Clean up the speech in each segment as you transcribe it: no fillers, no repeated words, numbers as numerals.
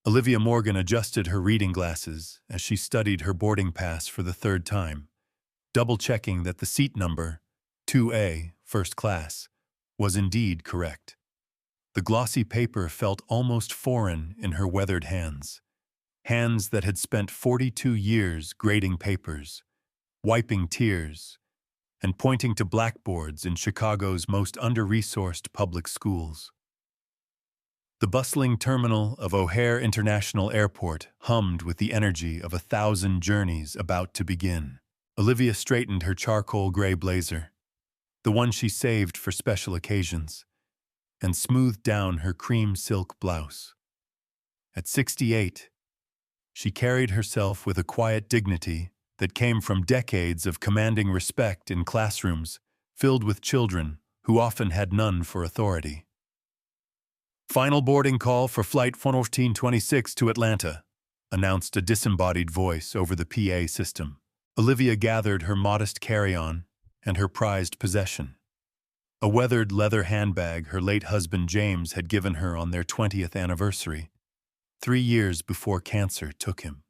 Olivia Morgan adjusted her reading glasses as she studied her boarding pass for the third time, double-checking that the seat number, 2A, first class, was indeed correct. The glossy paper felt almost foreign in her weathered hands that had spent 42 years grading papers, wiping tears, and pointing to blackboards in Chicago's most under-resourced public schools. The bustling terminal of O'Hare International Airport hummed with the energy of 1,000 journeys about to begin. Olivia straightened her charcoal gray blazer, the one she saved for special occasions, and smoothed down her cream silk blouse. At 68, she carried herself with a quiet dignity that came from decades of commanding respect in classrooms filled with children who often had none for authority. "Final boarding call for Flight 1426 to Atlanta," announced a disembodied voice over the PA system. Olivia gathered her modest carry-on and her prized possession, a weathered leather handbag her late husband James had given her on their 20th anniversary, 3 years before cancer took him.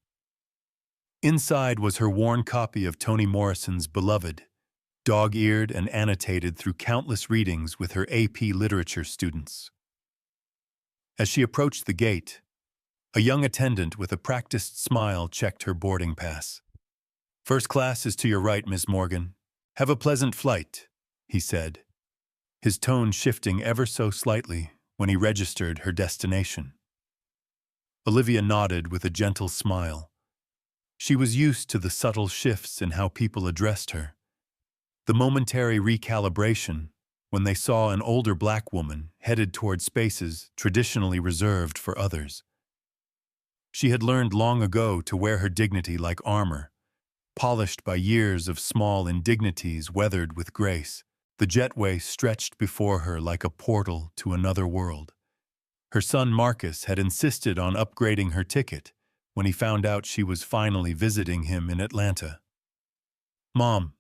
Inside was her worn copy of Toni Morrison's Beloved, dog-eared and annotated through countless readings with her AP literature students. As she approached the gate, a young attendant with a practiced smile checked her boarding pass. "First class is to your right, Miss Morgan. Have a pleasant flight," he said, his tone shifting ever so slightly when he registered her destination. Olivia nodded with a gentle smile. She was used to the subtle shifts in how people addressed her. The momentary recalibration when they saw an older black woman headed toward spaces traditionally reserved for others. She had learned long ago to wear her dignity like armor, polished by years of small indignities weathered with grace. The jetway stretched before her like a portal to another world. Her son Marcus had insisted on upgrading her ticket when he found out she was finally visiting him in Atlanta. "Mom,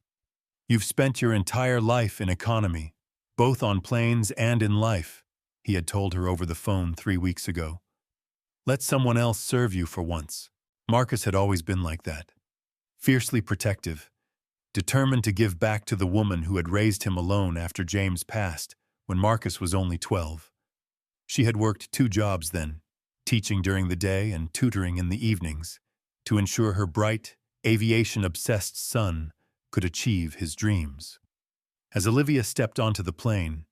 you've spent your entire life in economy, both on planes and in life," he had told her over the phone 3 weeks ago. "Let someone else serve you for once." Marcus had always been like that, fiercely protective, determined to give back to the woman who had raised him alone after James passed when Marcus was only 12. She had worked 2 jobs then, teaching during the day and tutoring in the evenings, to ensure her bright, aviation-obsessed son could achieve his dreams. As Olivia stepped onto the plane,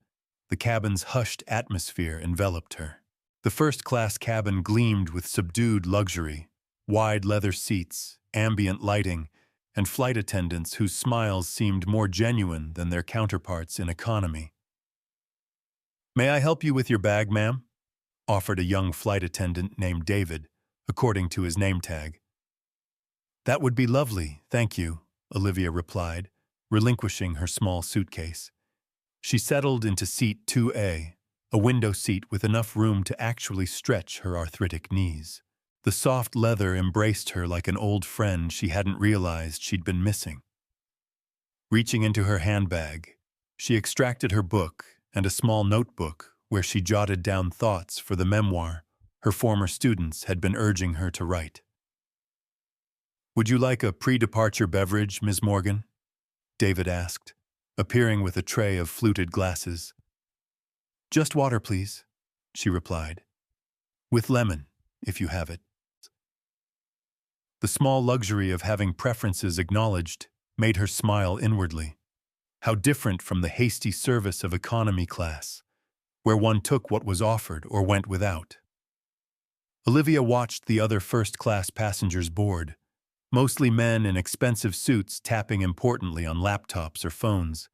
the cabin's hushed atmosphere enveloped her. The first-class cabin gleamed with subdued luxury, wide leather seats, ambient lighting, and flight attendants whose smiles seemed more genuine than their counterparts in economy. "May I help you with your bag, ma'am?" offered a young flight attendant named David, according to his name tag. "That would be lovely, thank you," Olivia replied, relinquishing her small suitcase. She settled into seat 2A, a window seat with enough room to actually stretch her arthritic knees. The soft leather embraced her like an old friend she hadn't realized she'd been missing. Reaching into her handbag, she extracted her book and a small notebook where she jotted down thoughts for the memoir her former students had been urging her to write. "Would you like a pre-departure beverage, Ms. Morgan?" David asked, appearing with a tray of fluted glasses. "Just water, please," she replied. "With lemon, if you have it." The small luxury of having preferences acknowledged made her smile inwardly. How different from the hasty service of economy class, where one took what was offered or went without. Olivia watched the other first-class passengers board, mostly men in expensive suits tapping importantly on laptops or phones,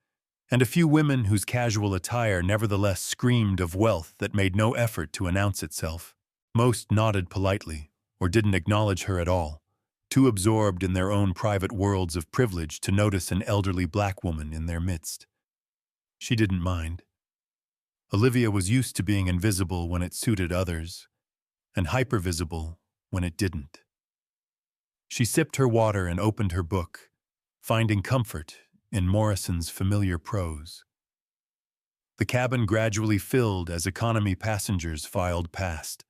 and a few women whose casual attire nevertheless screamed of wealth that made no effort to announce itself. Most nodded politely, or didn't acknowledge her at all, too absorbed in their own private worlds of privilege to notice an elderly black woman in their midst. She didn't mind. Olivia was used to being invisible when it suited others, and hypervisible when it didn't. She sipped her water and opened her book, finding comfort in Morrison's familiar prose. The cabin gradually filled as economy passengers filed past,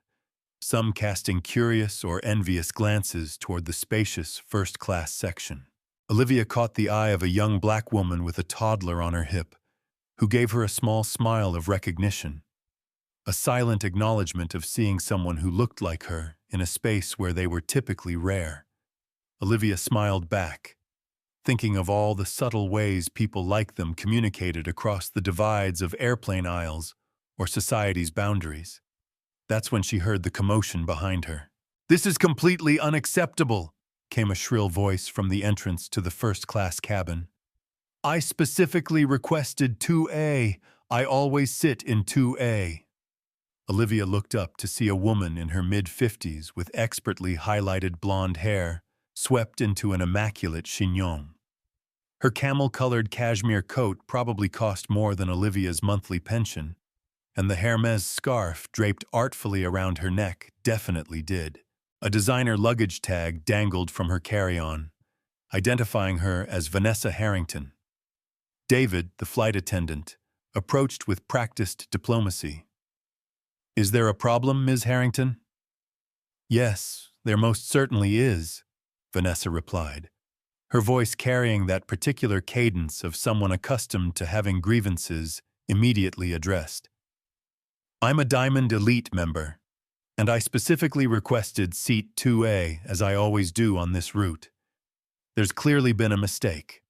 some casting curious or envious glances toward the spacious first-class section. Olivia caught the eye of a young black woman with a toddler on her hip, who gave her a small smile of recognition, a silent acknowledgement of seeing someone who looked like her in a space where they were typically rare. Olivia smiled back, thinking of all the subtle ways people like them communicated across the divides of airplane aisles or society's boundaries. That's when she heard the commotion behind her. "This is completely unacceptable," came a shrill voice from the entrance to the first-class cabin. "I specifically requested 2A. I always sit in 2A." Olivia looked up to see a woman in her mid-50s with expertly highlighted blonde hair, swept into an immaculate chignon. Her camel-colored cashmere coat probably cost more than Olivia's monthly pension, and the Hermes scarf draped artfully around her neck definitely did. A designer luggage tag dangled from her carry-on, identifying her as Vanessa Harrington. David, the flight attendant, approached with practiced diplomacy. "Is there a problem, Ms. Harrington?" "Yes, there most certainly is," Vanessa replied, her voice carrying that particular cadence of someone accustomed to having grievances immediately addressed. "I'm a Diamond Elite member, and I specifically requested seat 2A as I always do on this route. There's clearly been a mistake."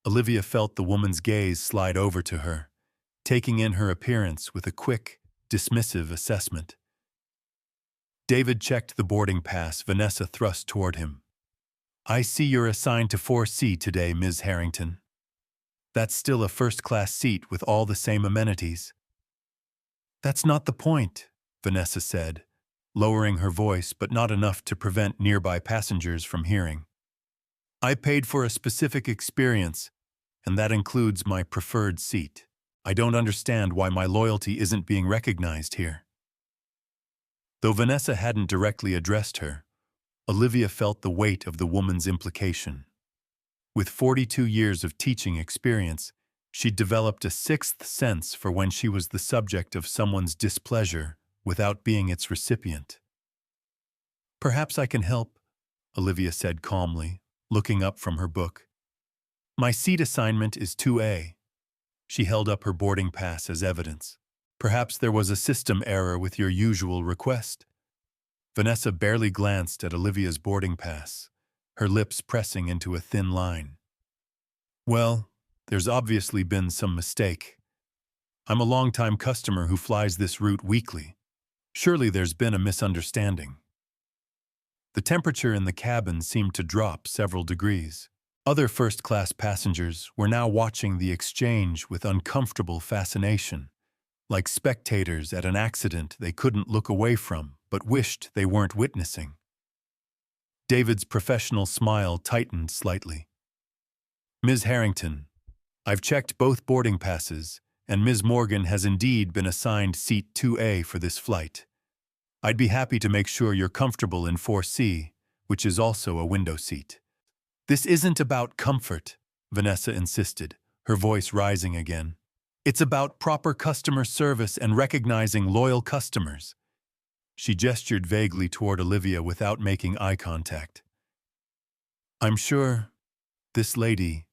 Olivia felt the woman's gaze slide over to her, taking in her appearance with a quick, dismissive assessment. David checked the boarding pass Vanessa thrust toward him. "I see you're assigned to 4C today, Ms. Harrington. That's still a first-class seat with all the same amenities." "That's not the point," Vanessa said, lowering her voice but not enough to prevent nearby passengers from hearing. "I paid for a specific experience, and that includes my preferred seat. I don't understand why my loyalty isn't being recognized here." Though Vanessa hadn't directly addressed her, Olivia felt the weight of the woman's implication. With 42 years of teaching experience, she'd developed a sixth sense for when she was the subject of someone's displeasure without being its recipient. "Perhaps I can help," Olivia said calmly, looking up from her book. "My seat assignment is 2A. She held up her boarding pass as evidence. "Perhaps there was a system error with your usual request." Vanessa barely glanced at Olivia's boarding pass, her lips pressing into a thin line. "Well, there's obviously been some mistake. I'm a long-time customer who flies this route weekly. Surely there's been a misunderstanding." The temperature in the cabin seemed to drop several degrees. Other first-class passengers were now watching the exchange with uncomfortable fascination, like spectators at an accident they couldn't look away from but wished they weren't witnessing. David's professional smile tightened slightly. "Ms. Harrington, I've checked both boarding passes, and Ms. Morgan has indeed been assigned seat 2A for this flight. I'd be happy to make sure you're comfortable in 4C, which is also a window seat." "This isn't about comfort," Vanessa insisted, her voice rising again. "It's about proper customer service and recognizing loyal customers." She gestured vaguely toward Olivia without making eye contact. "I'm sure this lady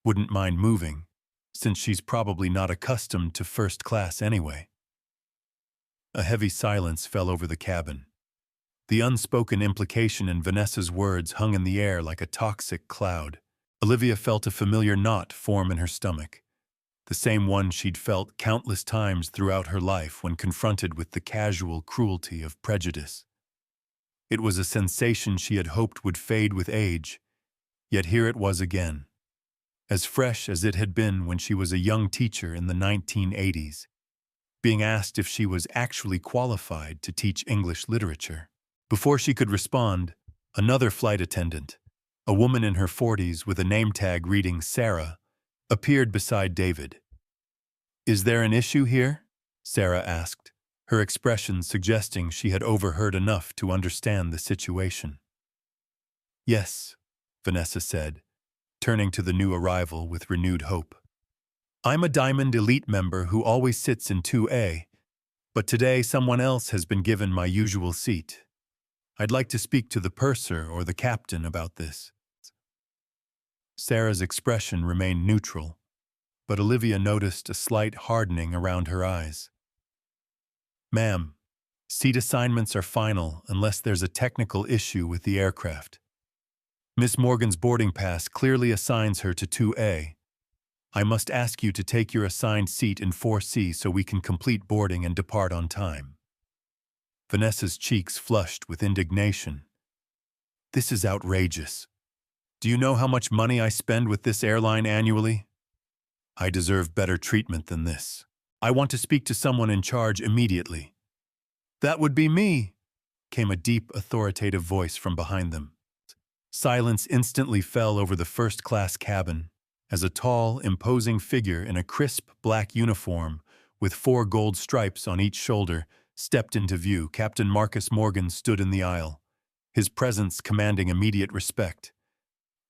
wouldn't mind moving, since she's probably not accustomed to first class anyway." A heavy silence fell over the cabin. The unspoken implication in Vanessa's words hung in the air like a toxic cloud. Olivia felt a familiar knot form in her stomach, the same one she'd felt countless times throughout her life when confronted with the casual cruelty of prejudice. It was a sensation she had hoped would fade with age, yet here it was again, as fresh as it had been when she was a young teacher in the 1980s, being asked if she was actually qualified to teach English literature. Before she could respond, another flight attendant, a woman in her 40s with a name tag reading Sarah, appeared beside David. "Is there an issue here?" Sarah asked, her expression suggesting she had overheard enough to understand the situation. "Yes," Vanessa said, turning to the new arrival with renewed hope. "I'm a Diamond Elite member who always sits in 2A. But today someone else has been given my usual seat. I'd like to speak to the purser or the captain about this." Sarah's expression remained neutral, but Olivia noticed a slight hardening around her eyes. "Ma'am, seat assignments are final unless there's a technical issue with the aircraft. Miss Morgan's boarding pass clearly assigns her to 2A. I must ask you to take your assigned seat in 4C so we can complete boarding and depart on time." Vanessa's cheeks flushed with indignation. "This is outrageous. Do you know how much money I spend with this airline annually? I deserve better treatment than this. I want to speak to someone in charge immediately." "That would be me," came a deep, authoritative voice from behind them. Silence instantly fell over the first-class cabin as a tall, imposing figure in a crisp black uniform with 4 gold stripes on each shoulder stepped into view. Captain Marcus Morgan stood in the aisle, his presence commanding immediate respect.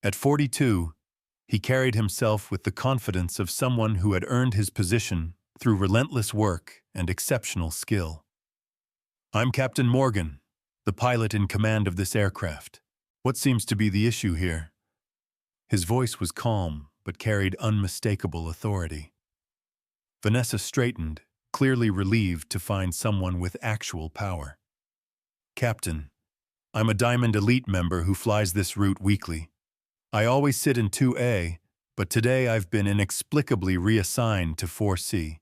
At 42, he carried himself with the confidence of someone who had earned his position through relentless work and exceptional skill. "I'm Captain Morgan, the pilot in command of this aircraft. What seems to be the issue here?" His voice was calm, but carried unmistakable authority. Vanessa straightened, clearly relieved to find someone with actual power. "Captain, I'm a Diamond Elite member who flies this route weekly. I always sit in 2A, but today I've been inexplicably reassigned to 4C.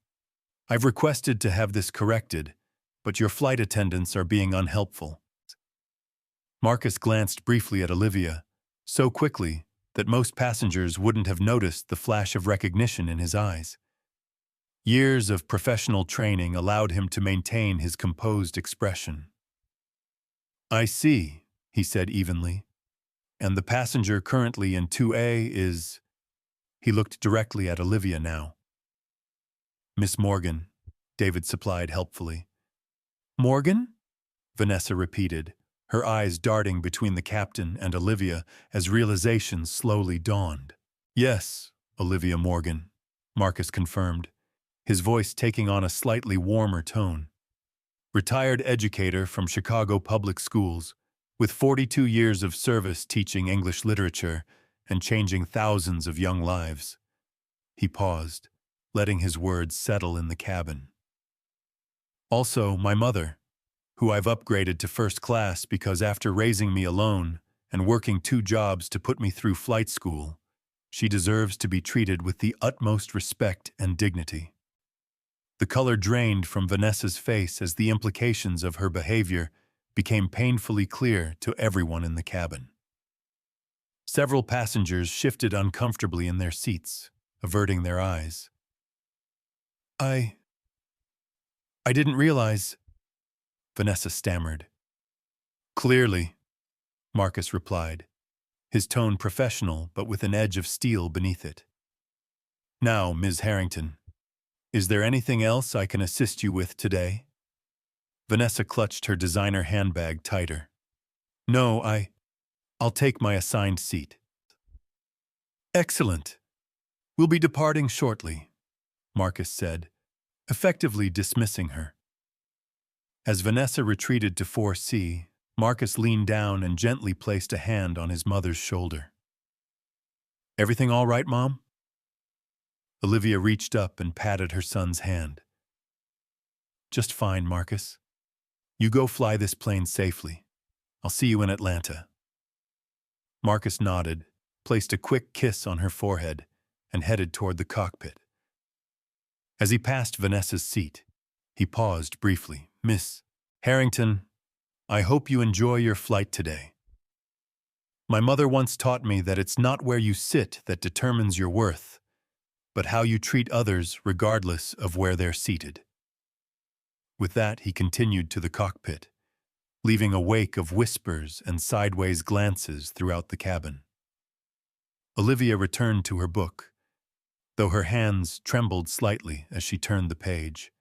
I've requested to have this corrected, but your flight attendants are being unhelpful." Marcus glanced briefly at Olivia, so quickly that most passengers wouldn't have noticed the flash of recognition in his eyes. Years of professional training allowed him to maintain his composed expression. "I see," he said evenly. "And the passenger currently in 2A is—" He looked directly at Olivia now. "Miss Morgan," David supplied helpfully. "Morgan?" Vanessa repeated, her eyes darting between the captain and Olivia as realization slowly dawned. "Yes, Olivia Morgan," Marcus confirmed, his voice taking on a slightly warmer tone. "Retired educator from Chicago Public Schools, with 42 years of service teaching English literature and changing thousands of young lives." He paused, letting his words settle in the cabin. "Also, my mother, who I've upgraded to first class because after raising me alone and working 2 jobs to put me through flight school, she deserves to be treated with the utmost respect and dignity." The color drained from Vanessa's face as the implications of her behavior became painfully clear to everyone in the cabin. Several passengers shifted uncomfortably in their seats, averting their eyes. I didn't realize," Vanessa stammered. "Clearly," Marcus replied, his tone professional but with an edge of steel beneath it. "Now, Ms. Harrington, is there anything else I can assist you with today?" Vanessa clutched her designer handbag tighter. "No, I'll take my assigned seat." "Excellent. We'll be departing shortly," Marcus said, effectively dismissing her. As Vanessa retreated to 4C, Marcus leaned down and gently placed a hand on his mother's shoulder. "Everything all right, Mom?" Olivia reached up and patted her son's hand. "Just fine, Marcus. You go fly this plane safely. I'll see you in Atlanta." Marcus nodded, placed a quick kiss on her forehead, and headed toward the cockpit. As he passed Vanessa's seat, he paused briefly. "Miss Harrington, I hope you enjoy your flight today. My mother once taught me that it's not where you sit that determines your worth, but how you treat others regardless of where they're seated." With that, he continued to the cockpit, leaving a wake of whispers and sideways glances throughout the cabin. Olivia returned to her book, though her hands trembled slightly as she turned the page.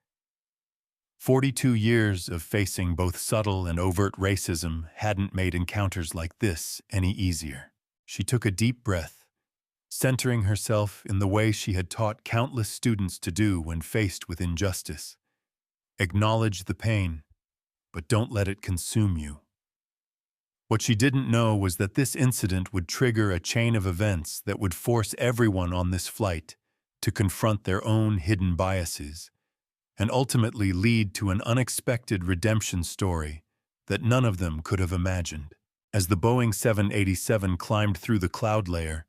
42 years of facing both subtle and overt racism hadn't made encounters like this any easier. She took a deep breath, centering herself in the way she had taught countless students to do when faced with injustice. Acknowledge the pain, but don't let it consume you. What she didn't know was that this incident would trigger a chain of events that would force everyone on this flight to confront their own hidden biases and ultimately lead to an unexpected redemption story that none of them could have imagined. As the Boeing 787 climbed through the cloud layer,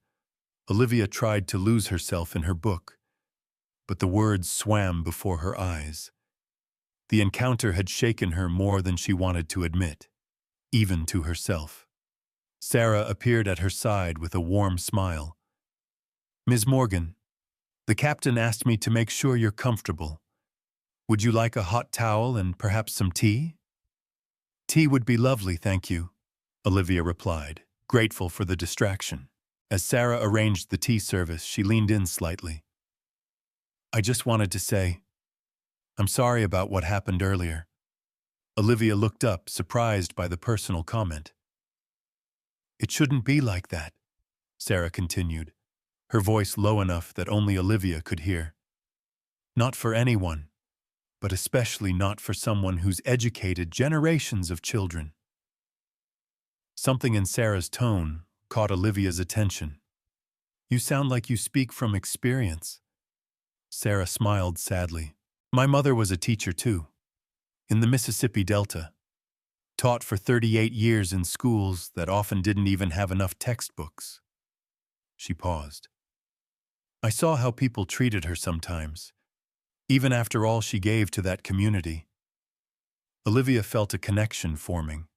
Olivia tried to lose herself in her book, but the words swam before her eyes. The encounter had shaken her more than she wanted to admit, even to herself. Sarah appeared at her side with a warm smile. "Ms. Morgan, the captain asked me to make sure you're comfortable. Would you like a hot towel and perhaps some tea?" "Tea would be lovely, thank you," Olivia replied, grateful for the distraction. As Sarah arranged the tea service, she leaned in slightly. "I just wanted to say, I'm sorry about what happened earlier." Olivia looked up, surprised by the personal comment. "It shouldn't be like that," Sarah continued, her voice low enough that only Olivia could hear. "Not for anyone, but especially not for someone who's educated generations of children." Something in Sarah's tone caught Olivia's attention. "You sound like you speak from experience." Sarah smiled sadly. "My mother was a teacher too, in the Mississippi Delta. Taught for 38 years in schools that often didn't even have enough textbooks." She paused. "I saw how people treated her sometimes, even after all she gave to that community." Olivia felt a connection forming,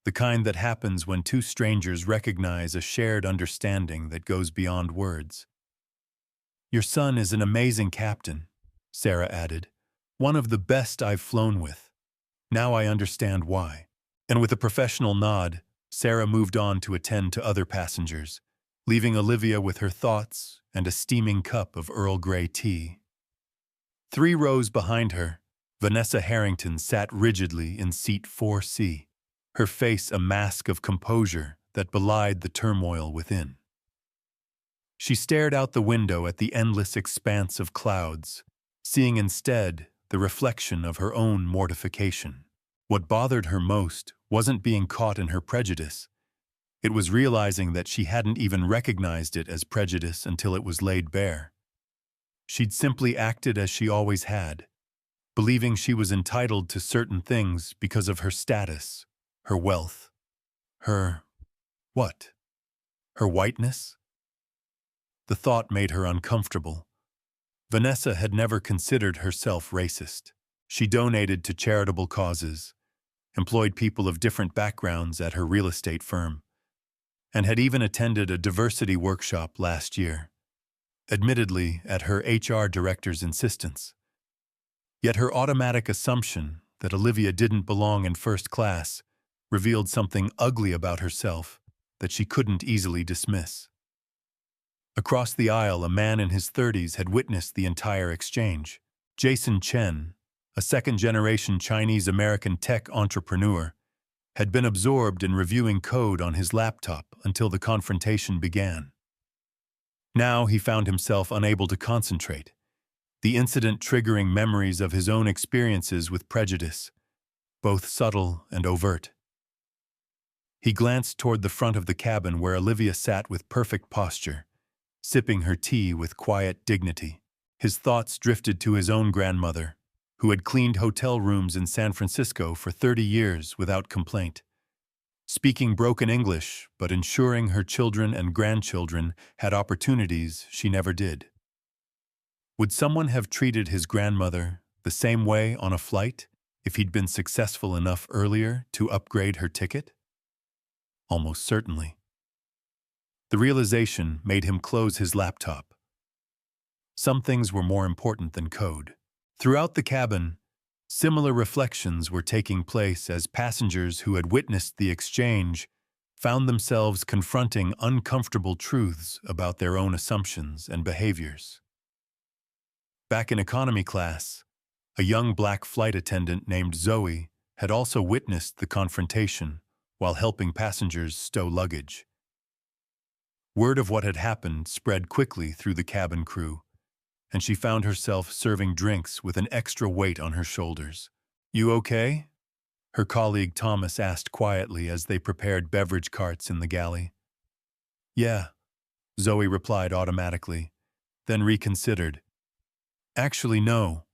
the kind that happens when two strangers recognize a shared understanding that goes beyond words. "Your son is an amazing captain," Sarah added. "One of the best I've flown with. Now I understand why." And with a professional nod, Sarah moved on to attend to other passengers, leaving Olivia with her thoughts and a steaming cup of Earl Grey tea. 3 rows behind her, Vanessa Harrington sat rigidly in seat 4C, her face a mask of composure that belied the turmoil within. She stared out the window at the endless expanse of clouds, seeing instead the reflection of her own mortification. What bothered her most wasn't being caught in her prejudice. It was realizing that she hadn't even recognized it as prejudice until it was laid bare. She'd simply acted as she always had, believing she was entitled to certain things because of her status, her wealth, her… what? Her whiteness? The thought made her uncomfortable. Vanessa had never considered herself racist. She donated to charitable causes, employed people of different backgrounds at her real estate firm, and had even attended a diversity workshop last year, admittedly at her HR director's insistence. Yet her automatic assumption that Olivia didn't belong in first class revealed something ugly about herself that she couldn't easily dismiss. Across the aisle, a man in his 30s had witnessed the entire exchange. Jason Chen, a second-generation Chinese-American tech entrepreneur, had been absorbed in reviewing code on his laptop until the confrontation began. Now he found himself unable to concentrate, the incident triggering memories of his own experiences with prejudice, both subtle and overt. He glanced toward the front of the cabin where Olivia sat with perfect posture, sipping her tea with quiet dignity. His thoughts drifted to his own grandmother, who had cleaned hotel rooms in San Francisco for 30 years without complaint, speaking broken English but ensuring her children and grandchildren had opportunities she never did. Would someone have treated his grandmother the same way on a flight if he'd been successful enough earlier to upgrade her ticket? Almost certainly. The realization made him close his laptop. Some things were more important than code. Throughout the cabin, similar reflections were taking place as passengers who had witnessed the exchange found themselves confronting uncomfortable truths about their own assumptions and behaviors. Back in economy class, a young black flight attendant named Zoe had also witnessed the confrontation while helping passengers stow luggage. Word of what had happened spread quickly through the cabin crew, and she found herself serving drinks with an extra weight on her shoulders. "You okay?" her colleague Thomas asked quietly as they prepared beverage carts in the galley. "Yeah," Zoe replied automatically, then reconsidered. "Actually, no.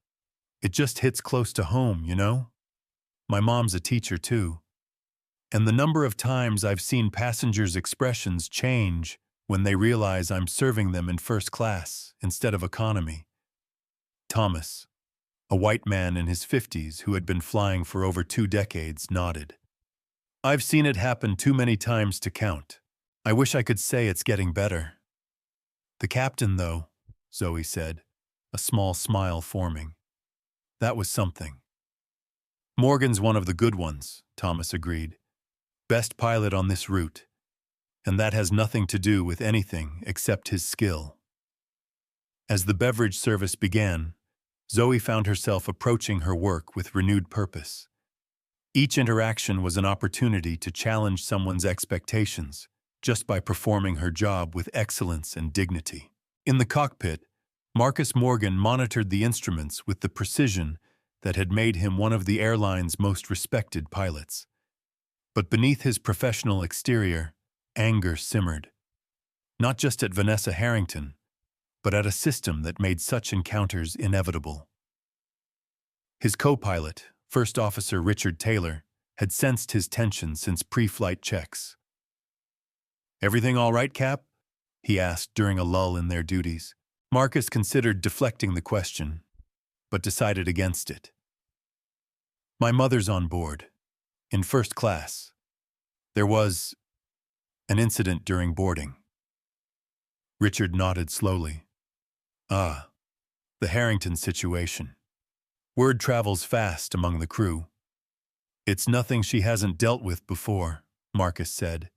It just hits close to home, you know? My mom's a teacher, too. And the number of times I've seen passengers' expressions change when they realize I'm serving them in first class instead of economy." Thomas, a white man in his 50s who had been flying for over 2 decades, nodded. "I've seen it happen too many times to count. I wish I could say it's getting better." "The captain, though," Zoe said, a small smile forming. "That was something." "Morgan's one of the good ones," Thomas agreed. "Best pilot on this route. And that has nothing to do with anything except his skill." As the beverage service began, Zoe found herself approaching her work with renewed purpose. Each interaction was an opportunity to challenge someone's expectations just by performing her job with excellence and dignity. In the cockpit, Marcus Morgan monitored the instruments with the precision that had made him one of the airline's most respected pilots. But beneath his professional exterior, anger simmered. Not just at Vanessa Harrington, but at a system that made such encounters inevitable. His co-pilot, First Officer Richard Taylor, had sensed his tension since pre-flight checks. "Everything all right, Cap?" he asked during a lull in their duties. Marcus considered deflecting the question, but decided against it. "My mother's on board, in first class. There was an incident during boarding." Richard nodded slowly. "Ah, the Harrington situation. Word travels fast among the crew." "It's nothing she hasn't dealt with before," Marcus said,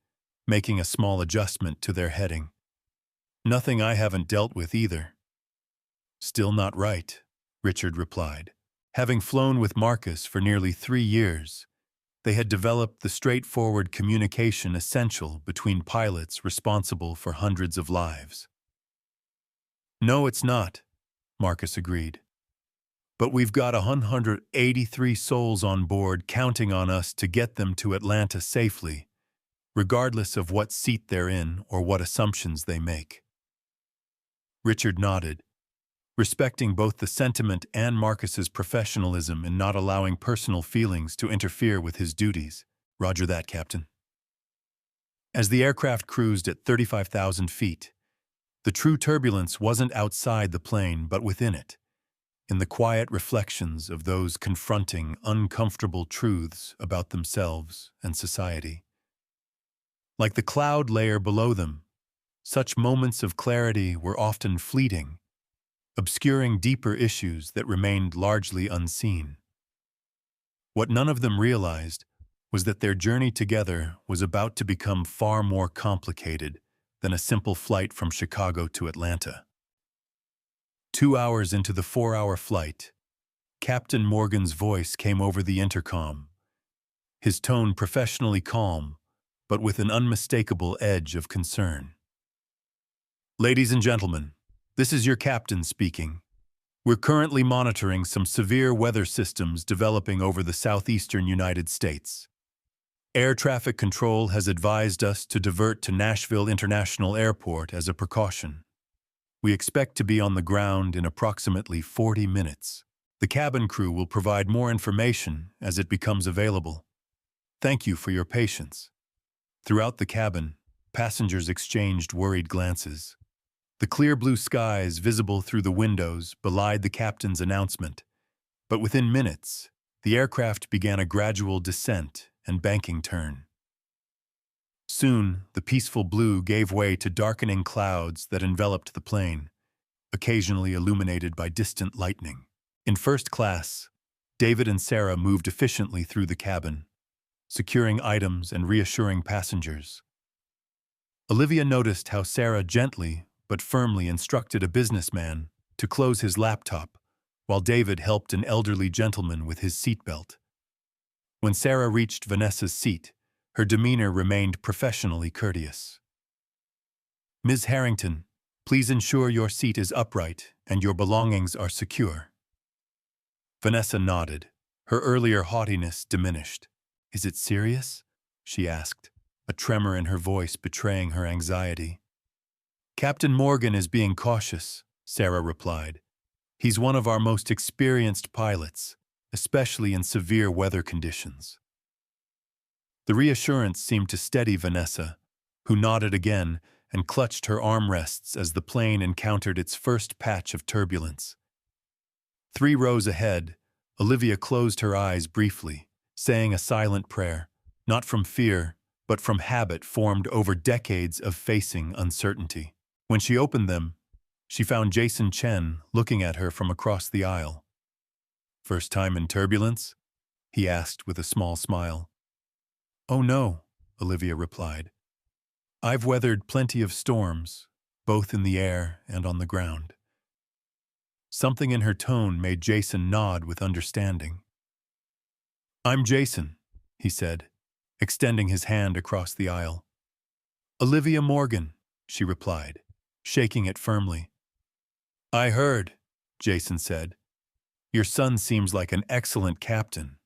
making a small adjustment to their heading. "Nothing I haven't dealt with either." "Still not right," Richard replied. Having flown with Marcus for nearly 3 years, they had developed the straightforward communication essential between pilots responsible for hundreds of lives. "No, it's not," Marcus agreed. "But we've got 183 souls on board counting on us to get them to Atlanta safely, regardless of what seat they're in or what assumptions they make." Richard nodded, respecting both the sentiment and Marcus's professionalism in not allowing personal feelings to interfere with his duties. "Roger that, Captain." As the aircraft cruised at 35,000 feet, the true turbulence wasn't outside the plane but within it, in the quiet reflections of those confronting uncomfortable truths about themselves and society. Like the cloud layer below them, such moments of clarity were often fleeting, obscuring deeper issues that remained largely unseen. What none of them realized was that their journey together was about to become far more complicated than a simple flight from Chicago to Atlanta. 2 hours into the 4-hour flight, Captain Morgan's voice came over the intercom, his tone professionally calm, but with an unmistakable edge of concern. "Ladies and gentlemen, this is your captain speaking. We're currently monitoring some severe weather systems developing over the southeastern United States. Air traffic control has advised us to divert to Nashville International Airport as a precaution. We expect to be on the ground in approximately 40 minutes. The cabin crew will provide more information as it becomes available. Thank you for your patience." Throughout the cabin, passengers exchanged worried glances. The clear blue skies visible through the windows belied the captain's announcement, but within minutes, the aircraft began a gradual descent and banking turn. Soon, the peaceful blue gave way to darkening clouds that enveloped the plane, occasionally illuminated by distant lightning. In first class, David and Sarah moved efficiently through the cabin, securing items and reassuring passengers. Olivia noticed how Sarah gently but firmly instructed a businessman to close his laptop, while David helped an elderly gentleman with his seatbelt. When Sarah reached Vanessa's seat, her demeanor remained professionally courteous. "Ms. Harrington, Please ensure your seat is upright and your belongings are secure." Vanessa nodded. Her earlier haughtiness diminished. "Is it serious?" she asked, a tremor in her voice betraying her anxiety. "Captain Morgan is being cautious," Sarah replied. "He's one of our most experienced pilots, especially in severe weather conditions." The reassurance seemed to steady Vanessa, who nodded again and clutched her armrests as the plane encountered its first patch of turbulence. 3 rows ahead, Olivia closed her eyes briefly, saying a silent prayer, not from fear, but from habit formed over decades of facing uncertainty. When she opened them, she found Jason Chen looking at her from across the aisle. "First time in turbulence?" he asked with a small smile. "Oh no," Olivia replied. "I've weathered plenty of storms, both in the air and on the ground." Something in her tone made Jason nod with understanding. "I'm Jason," he said, extending his hand across the aisle. "Olivia Morgan," she replied, shaking it firmly. "I heard," Jason said. "Your son seems like an excellent captain."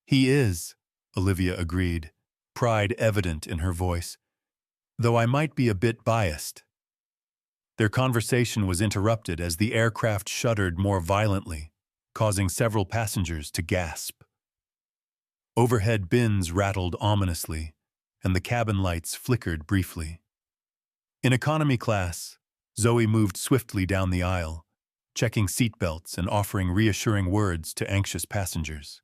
"He is," Olivia agreed, pride evident in her voice, "though I might be a bit biased." Their conversation was interrupted as the aircraft shuddered more violently, causing several passengers to gasp. Overhead bins rattled ominously, and the cabin lights flickered briefly. In economy class, Zoe moved swiftly down the aisle, checking seatbelts and offering reassuring words to anxious passengers.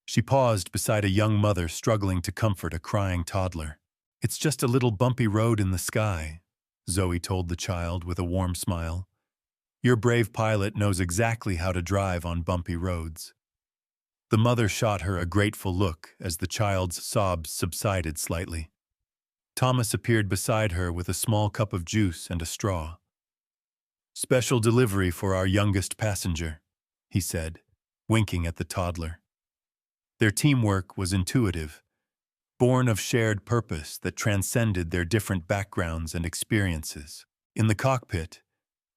She paused beside a young mother struggling to comfort a crying toddler. "It's just a little bumpy road in the sky," Zoe told the child with a warm smile. "Your brave pilot knows exactly how to drive on bumpy roads." The mother shot her a grateful look as the child's sobs subsided slightly. Thomas appeared beside her with a small cup of juice and a straw. "Special delivery for our youngest passenger," he said, winking at the toddler. Their teamwork was intuitive, born of shared purpose that transcended their different backgrounds and experiences. In the cockpit,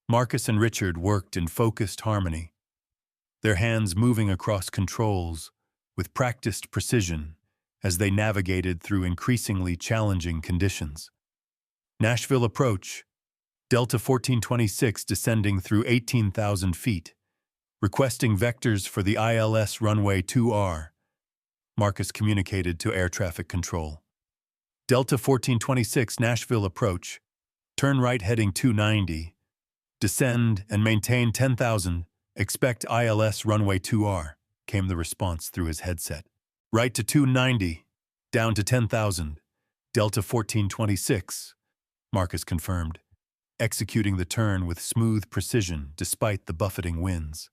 Marcus and Richard worked in focused harmony, their hands moving across controls with practiced precision as they navigated through increasingly challenging conditions. Nashville approach, Delta 1426 descending through 18,000 feet, requesting vectors for the ILS runway 2R, Marcus communicated to air traffic control. Delta 1426 Nashville approach, turn right heading 290, descend and maintain 10,000, expect ILS runway 2R, came the response through his headset. Right to 290, down to 10,000, Delta 1426, Marcus confirmed, executing the turn with smooth precision despite the buffeting winds.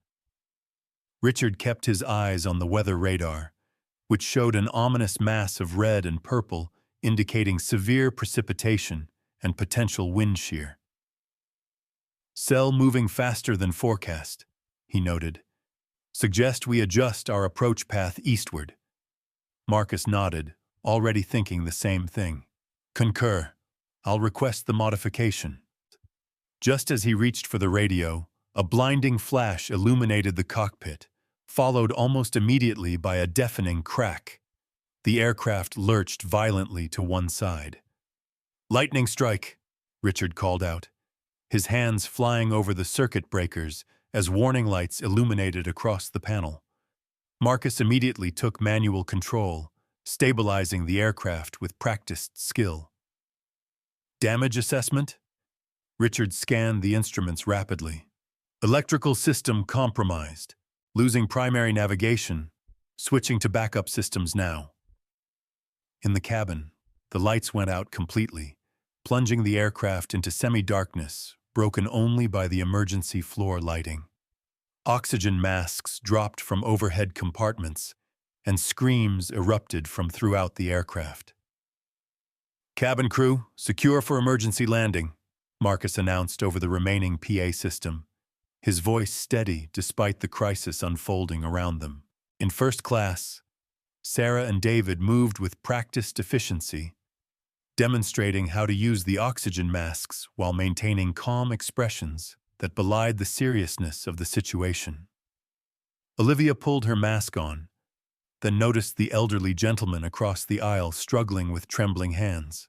Richard kept his eyes on the weather radar, which showed an ominous mass of red and purple indicating severe precipitation and potential wind shear. "Cell moving faster than forecast," he noted. "Suggest we adjust our approach path eastward." Marcus nodded, already thinking the same thing. "Concur. I'll request the modification." Just as he reached for the radio, a blinding flash illuminated the cockpit, followed almost immediately by a deafening crack. The aircraft lurched violently to one side. "Lightning strike," Richard called out, his hands flying over the circuit breakers as warning lights illuminated across the panel. Marcus immediately took manual control, stabilizing the aircraft with practiced skill. "Damage assessment?" Richard scanned the instruments rapidly. "Electrical system compromised. Losing primary navigation. Switching to backup systems now." In the cabin, the lights went out completely, plunging the aircraft into semi-darkness, broken only by the emergency floor lighting. Oxygen masks dropped from overhead compartments, and screams erupted from throughout the aircraft. "Cabin crew, secure for emergency landing," Marcus announced over the remaining PA system, his voice steady despite the crisis unfolding around them. In first class, Sarah and David moved with practiced efficiency, demonstrating how to use the oxygen masks while maintaining calm expressions that belied the seriousness of the situation. Olivia pulled her mask on, then noticed the elderly gentleman across the aisle struggling with trembling hands.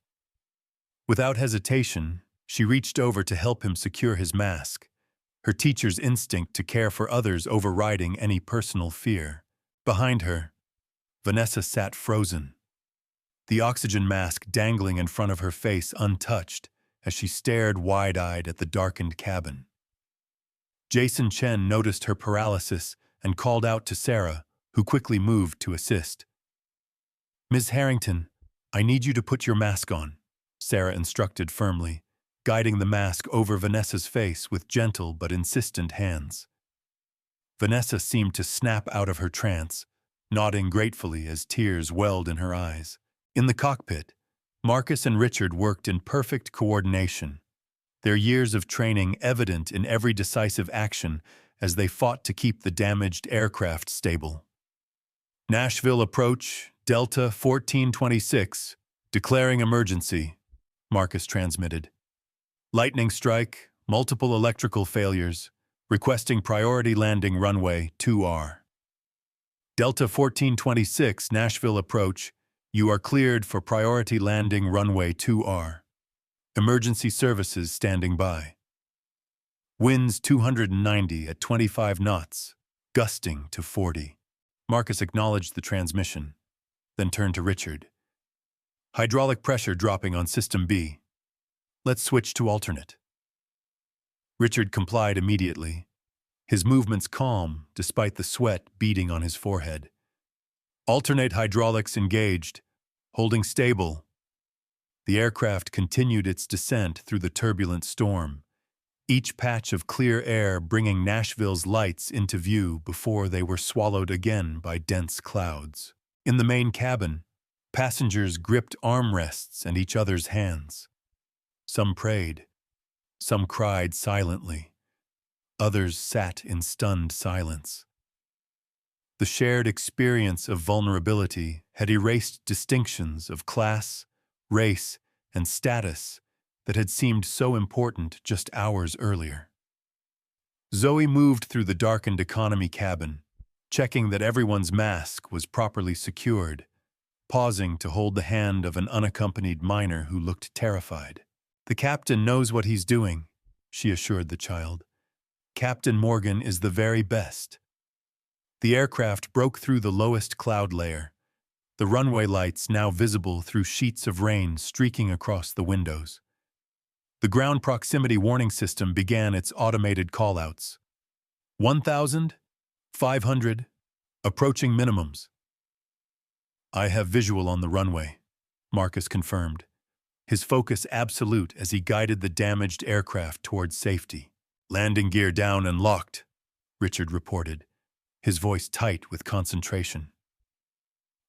Without hesitation, she reached over to help him secure his mask, her teacher's instinct to care for others overriding any personal fear. Behind her, Vanessa sat frozen, the oxygen mask dangling in front of her face untouched as she stared wide-eyed at the darkened cabin. Jason Chen noticed her paralysis and called out to Sarah, who quickly moved to assist. "Ms. Harrington, I need you to put your mask on," Sarah instructed firmly, guiding the mask over Vanessa's face with gentle but insistent hands. Vanessa seemed to snap out of her trance, nodding gratefully as tears welled in her eyes. In the cockpit, Marcus and Richard worked in perfect coordination, their years of training evident in every decisive action as they fought to keep the damaged aircraft stable. "Nashville approach, Delta 1426, declaring emergency," Marcus transmitted. "Lightning strike, multiple electrical failures, requesting priority landing runway 2R. Delta 1426, Nashville approach, you are cleared for priority landing runway 2R. Emergency services standing by. Winds 290 at 25 knots, gusting to 40. Marcus acknowledged the transmission, then turned to Richard. "Hydraulic pressure dropping on System B. Let's switch to alternate." Richard complied immediately, his movements calm despite the sweat beading on his forehead. "Alternate hydraulics engaged, holding stable." The aircraft continued its descent through the turbulent storm, each patch of clear air bringing Nashville's lights into view before they were swallowed again by dense clouds. In the main cabin, passengers gripped armrests and each other's hands. Some prayed, some cried silently, others sat in stunned silence. The shared experience of vulnerability had erased distinctions of class, race, and status that had seemed so important just hours earlier. Zoe moved through the darkened economy cabin, checking that everyone's mask was properly secured, pausing to hold the hand of an unaccompanied minor who looked terrified. "The captain knows what he's doing," she assured the child. "Captain Morgan is the very best." The aircraft broke through the lowest cloud layer, the runway lights now visible through sheets of rain streaking across the windows. The ground proximity warning system began its automated callouts. 1,000, 500, approaching minimums. "I have visual on the runway," Marcus confirmed, his focus absolute as he guided the damaged aircraft towards safety. "Landing gear down and locked," Richard reported, his voice tight with concentration.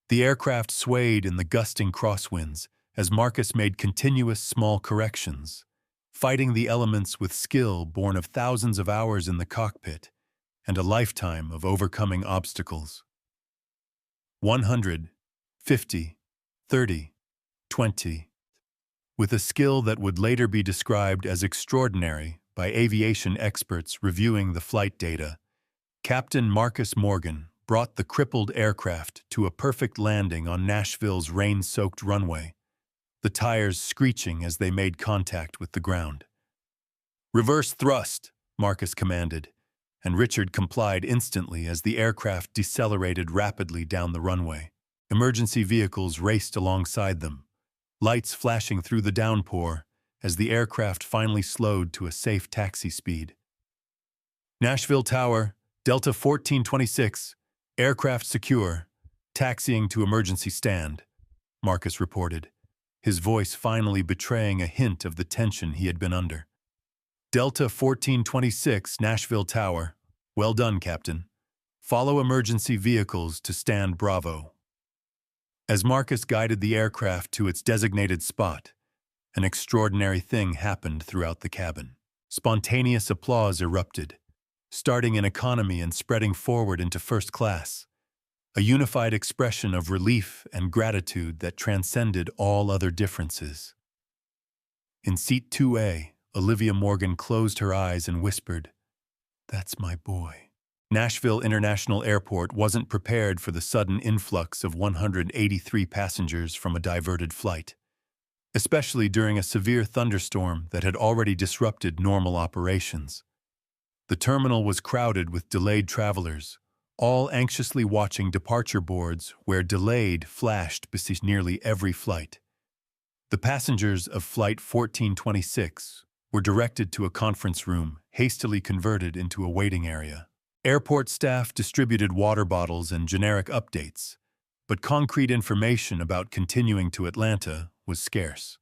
The aircraft swayed in the gusting crosswinds as Marcus made continuous small corrections, fighting the elements with skill born of thousands of hours in the cockpit and a lifetime of overcoming obstacles. 100, 50, 30, 20. With a skill that would later be described as extraordinary by aviation experts reviewing the flight data, Captain Marcus Morgan brought the crippled aircraft to a perfect landing on Nashville's rain-soaked runway, the tires screeching as they made contact with the ground. "Reverse thrust," Marcus commanded, and Richard complied instantly as the aircraft decelerated rapidly down the runway. Emergency vehicles raced alongside them, lights flashing through the downpour as the aircraft finally slowed to a safe taxi speed. "Nashville Tower, Delta 1426, aircraft secure, taxiing to emergency stand," Marcus reported, his voice finally betraying a hint of the tension he had been under. "Delta 1426, Nashville Tower. Well done, Captain. Follow emergency vehicles to stand Bravo." As Marcus guided the aircraft to its designated spot, an extraordinary thing happened throughout the cabin. Spontaneous applause erupted, starting in economy and spreading forward into first class. a unified expression of relief and gratitude that transcended all other differences. In seat 2A, Olivia Morgan closed her eyes and whispered, "That's my boy." Nashville International Airport wasn't prepared for the sudden influx of 183 passengers from a diverted flight, especially during a severe thunderstorm that had already disrupted normal operations. The terminal was crowded with delayed travelers, all anxiously watching departure boards where delayed flashed beside nearly every flight. The passengers of Flight 1426 were directed to a conference room, hastily converted into a waiting area. Airport staff distributed water bottles and generic updates, but concrete information about continuing to Atlanta was scarce.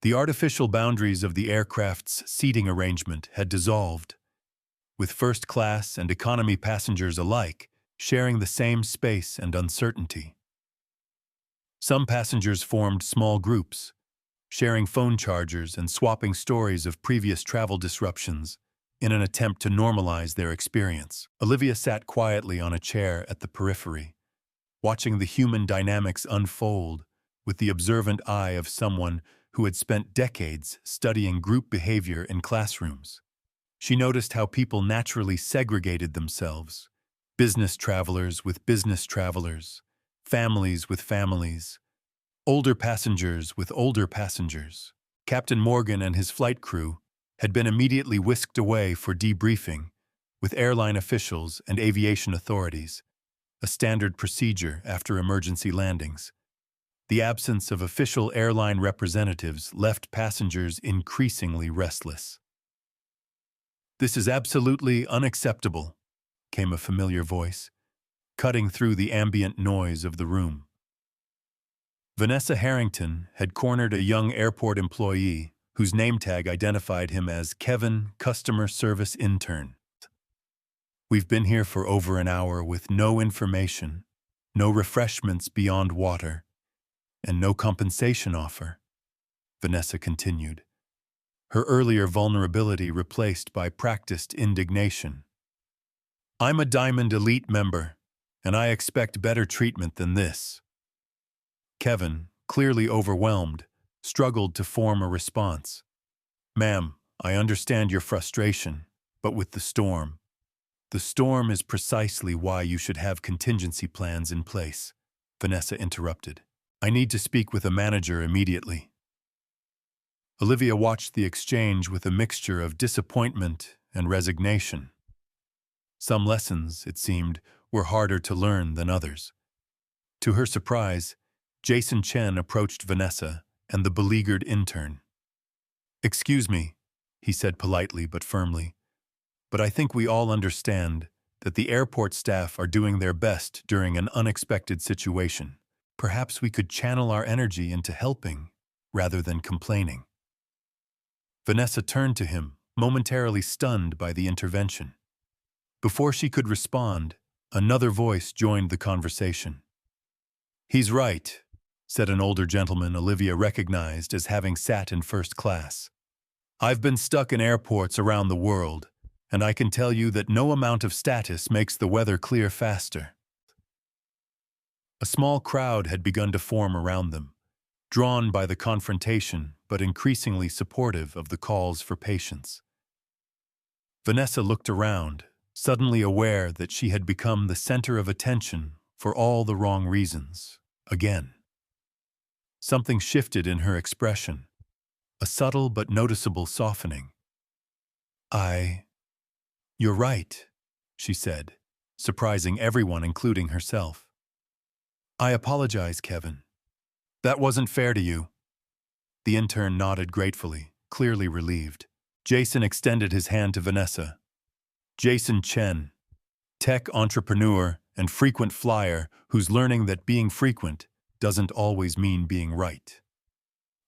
The artificial boundaries of the aircraft's seating arrangement had dissolved, with first class and economy passengers alike sharing the same space and uncertainty. Some passengers formed small groups, sharing phone chargers and swapping stories of previous travel disruptions in an attempt to normalize their experience. Olivia sat quietly on a chair at the periphery, watching the human dynamics unfold with the observant eye of someone who had spent decades studying group behavior in classrooms. She noticed how people naturally segregated themselves: business travelers with business travelers, families with families, older passengers with older passengers. Captain Morgan and his flight crew had been immediately whisked away for debriefing with airline officials and aviation authorities, a standard procedure after emergency landings. The absence of official airline representatives left passengers increasingly restless. "This is absolutely unacceptable," came a familiar voice, cutting through the ambient noise of the room. Vanessa Harrington had cornered a young airport employee whose name tag identified him as Kevin, customer service intern. "We've been here for over an hour with no information, no refreshments beyond water, and no compensation offer," Vanessa continued, her earlier vulnerability replaced by practiced indignation. "I'm a Diamond Elite member, and I expect better treatment than this." Kevin, clearly overwhelmed, struggled to form a response. "Ma'am, I understand your frustration, but with the storm is precisely why you should have contingency plans in place," Vanessa interrupted. "I need to speak with a manager immediately." Olivia watched the exchange with a mixture of disappointment and resignation. Some lessons, it seemed, were harder to learn than others. To her surprise, Jason Chen approached Vanessa and the beleaguered intern. "Excuse me," he said politely but firmly, "but I think we all understand that the airport staff are doing their best during an unexpected situation. Perhaps we could channel our energy into helping rather than complaining." Vanessa turned to him, momentarily stunned by the intervention. Before she could respond, another voice joined the conversation. "He's right," said an older gentleman Olivia recognized as having sat in first class. "I've been stuck in airports around the world, and I can tell you that no amount of status makes the weather clear faster." A small crowd had begun to form around them, drawn by the confrontation but increasingly supportive of the calls for patience. Vanessa looked around, suddenly aware that she had become the center of attention for all the wrong reasons, again. Something shifted in her expression, a subtle but noticeable softening. "You're right," she said, surprising everyone, including herself. "I apologize, Kevin. That wasn't fair to you." The intern nodded gratefully, clearly relieved. Jason extended his hand to Vanessa. Jason Chen, tech entrepreneur and frequent flyer who's learning that being frequent doesn't always mean being right.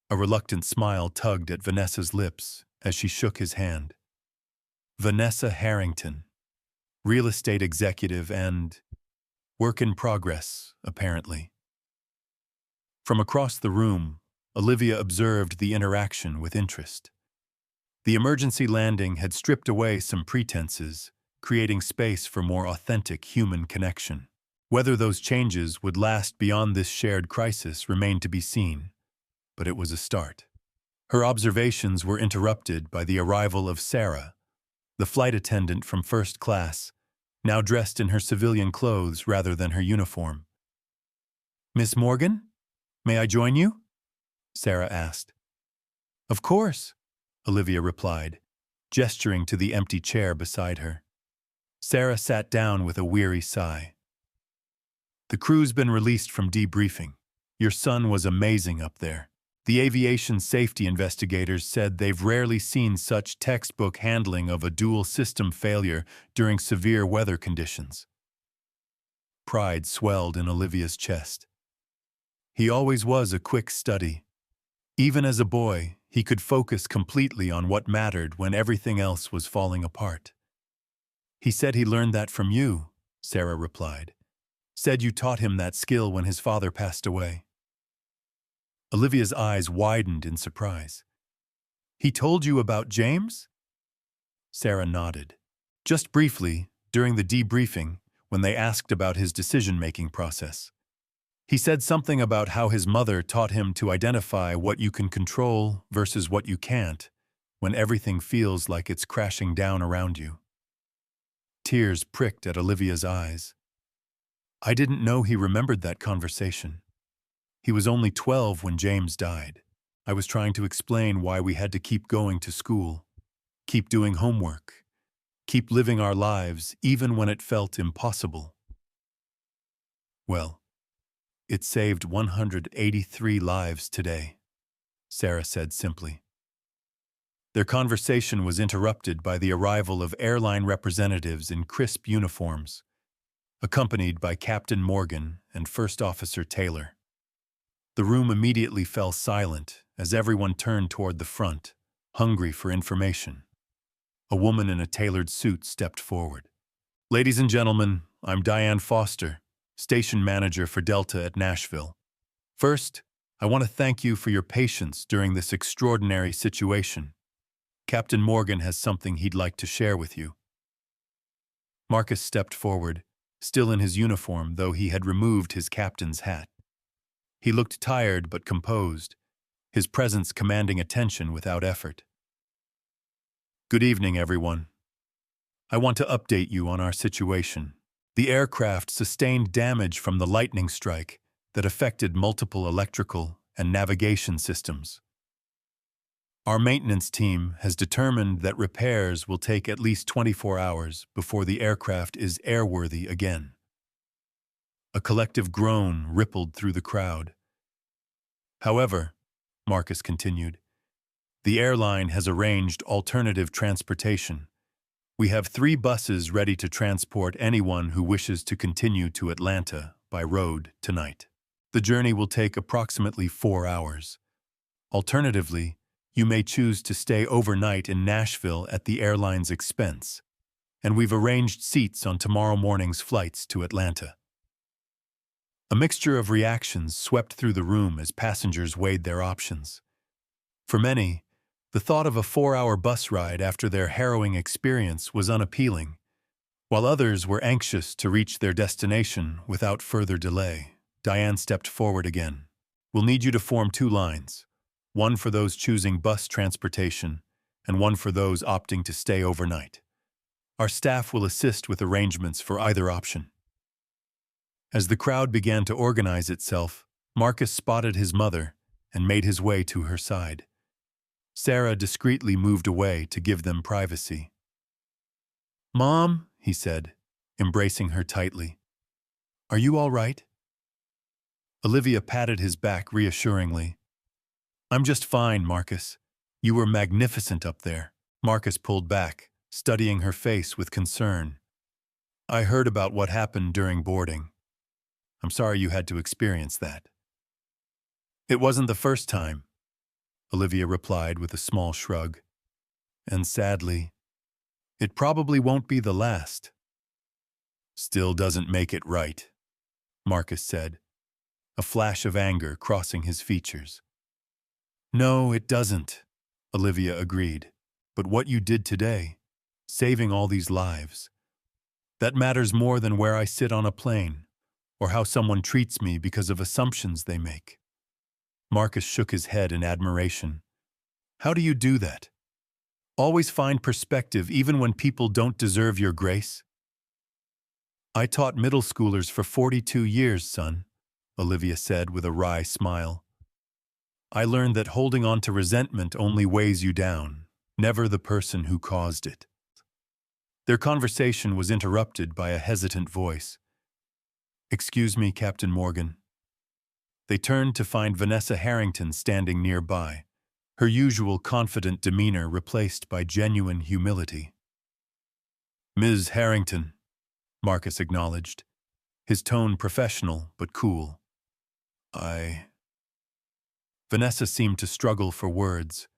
A reluctant smile tugged at Vanessa's lips as she shook his hand. Vanessa Harrington, real estate executive and work in progress, apparently. From across the room, Olivia observed the interaction with interest. The emergency landing had stripped away some pretenses, creating space for more authentic human connection. Whether those changes would last beyond this shared crisis remained to be seen, but it was a start. Her observations were interrupted by the arrival of Sarah, the flight attendant from first class, now dressed in her civilian clothes rather than her uniform. "Miss Morgan, may I join you?" Sarah asked. "Of course," Olivia replied, gesturing to the empty chair beside her. Sarah sat down with a weary sigh. "The crew's been released from debriefing. Your son was amazing up there. The aviation safety investigators said they've rarely seen such textbook handling of a dual system failure during severe weather conditions." Pride swelled in Olivia's chest. He always was a quick study. Even as a boy, he could focus completely on what mattered when everything else was falling apart. "He said he learned that from you," Sarah replied. "Said you taught him that skill when his father passed away." Olivia's eyes widened in surprise. "He told you about James?" Sarah nodded. "Just briefly, during the debriefing, when they asked about his decision-making process. He said something about how his mother taught him to identify what you can control versus what you can't, when everything feels like it's crashing down around you." Tears pricked at Olivia's eyes. "I didn't know he remembered that conversation. He was only 12 when James died. I was trying to explain why we had to keep going to school, keep doing homework, keep living our lives even when it felt impossible." "Well, it saved 183 lives today," Sarah said simply. Their conversation was interrupted by the arrival of airline representatives in crisp uniforms, accompanied by Captain Morgan and First Officer Taylor. The room immediately fell silent as everyone turned toward the front, hungry for information. A woman in a tailored suit stepped forward. "Ladies and gentlemen, I'm Diane Foster, Station Manager for Delta at Nashville. First, I want to thank you for your patience during this extraordinary situation. Captain Morgan has something he'd like to share with you." Marcus stepped forward, still in his uniform, though he had removed his captain's hat. He looked tired but composed, his presence commanding attention without effort. "Good evening, everyone. I want to update you on our situation. The aircraft sustained damage from the lightning strike that affected multiple electrical and navigation systems. Our maintenance team has determined that repairs will take at least 24 hours before the aircraft is airworthy again." A collective groan rippled through the crowd. "However," Marcus continued, "the airline has arranged alternative transportation. We have 3 buses ready to transport anyone who wishes to continue to Atlanta by road tonight. The journey will take approximately 4 hours. Alternatively, you may choose to stay overnight in Nashville at the airline's expense, and we've arranged seats on tomorrow morning's flights to Atlanta." A mixture of reactions swept through the room as passengers weighed their options. For many, the thought of a 4-hour bus ride after their harrowing experience was unappealing, while others were anxious to reach their destination without further delay. Diane stepped forward again. "We'll need you to form 2 lines, one for those choosing bus transportation and one for those opting to stay overnight. Our staff will assist with arrangements for either option." As the crowd began to organize itself, Marcus spotted his mother and made his way to her side. Sarah discreetly moved away to give them privacy. "Mom," he said, embracing her tightly, "are you all right?" Olivia patted his back reassuringly. "I'm just fine, Marcus. You were magnificent up there." Marcus pulled back, studying her face with concern. "I heard about what happened during boarding. I'm sorry you had to experience that." "It wasn't the first time," Olivia replied with a small shrug. "And sadly, it probably won't be the last." "Still doesn't make it right," Marcus said, a flash of anger crossing his features. "No, it doesn't," Olivia agreed. "But what you did today, saving all these lives, that matters more than where I sit on a plane. or how someone treats me because of assumptions they make. Marcus shook his head in admiration. How do you do that? Always find perspective even when people don't deserve your grace? I taught middle schoolers for 42 years, son, Olivia said with a wry smile. I learned that holding on to resentment only weighs you down, never the person who caused it. Their conversation was interrupted by a hesitant voice. Excuse me, Captain Morgan. They turned to find Vanessa Harrington standing nearby, her usual confident demeanor replaced by genuine humility. Ms. Harrington, Marcus acknowledged, his tone professional but cool. Vanessa seemed to struggle for words,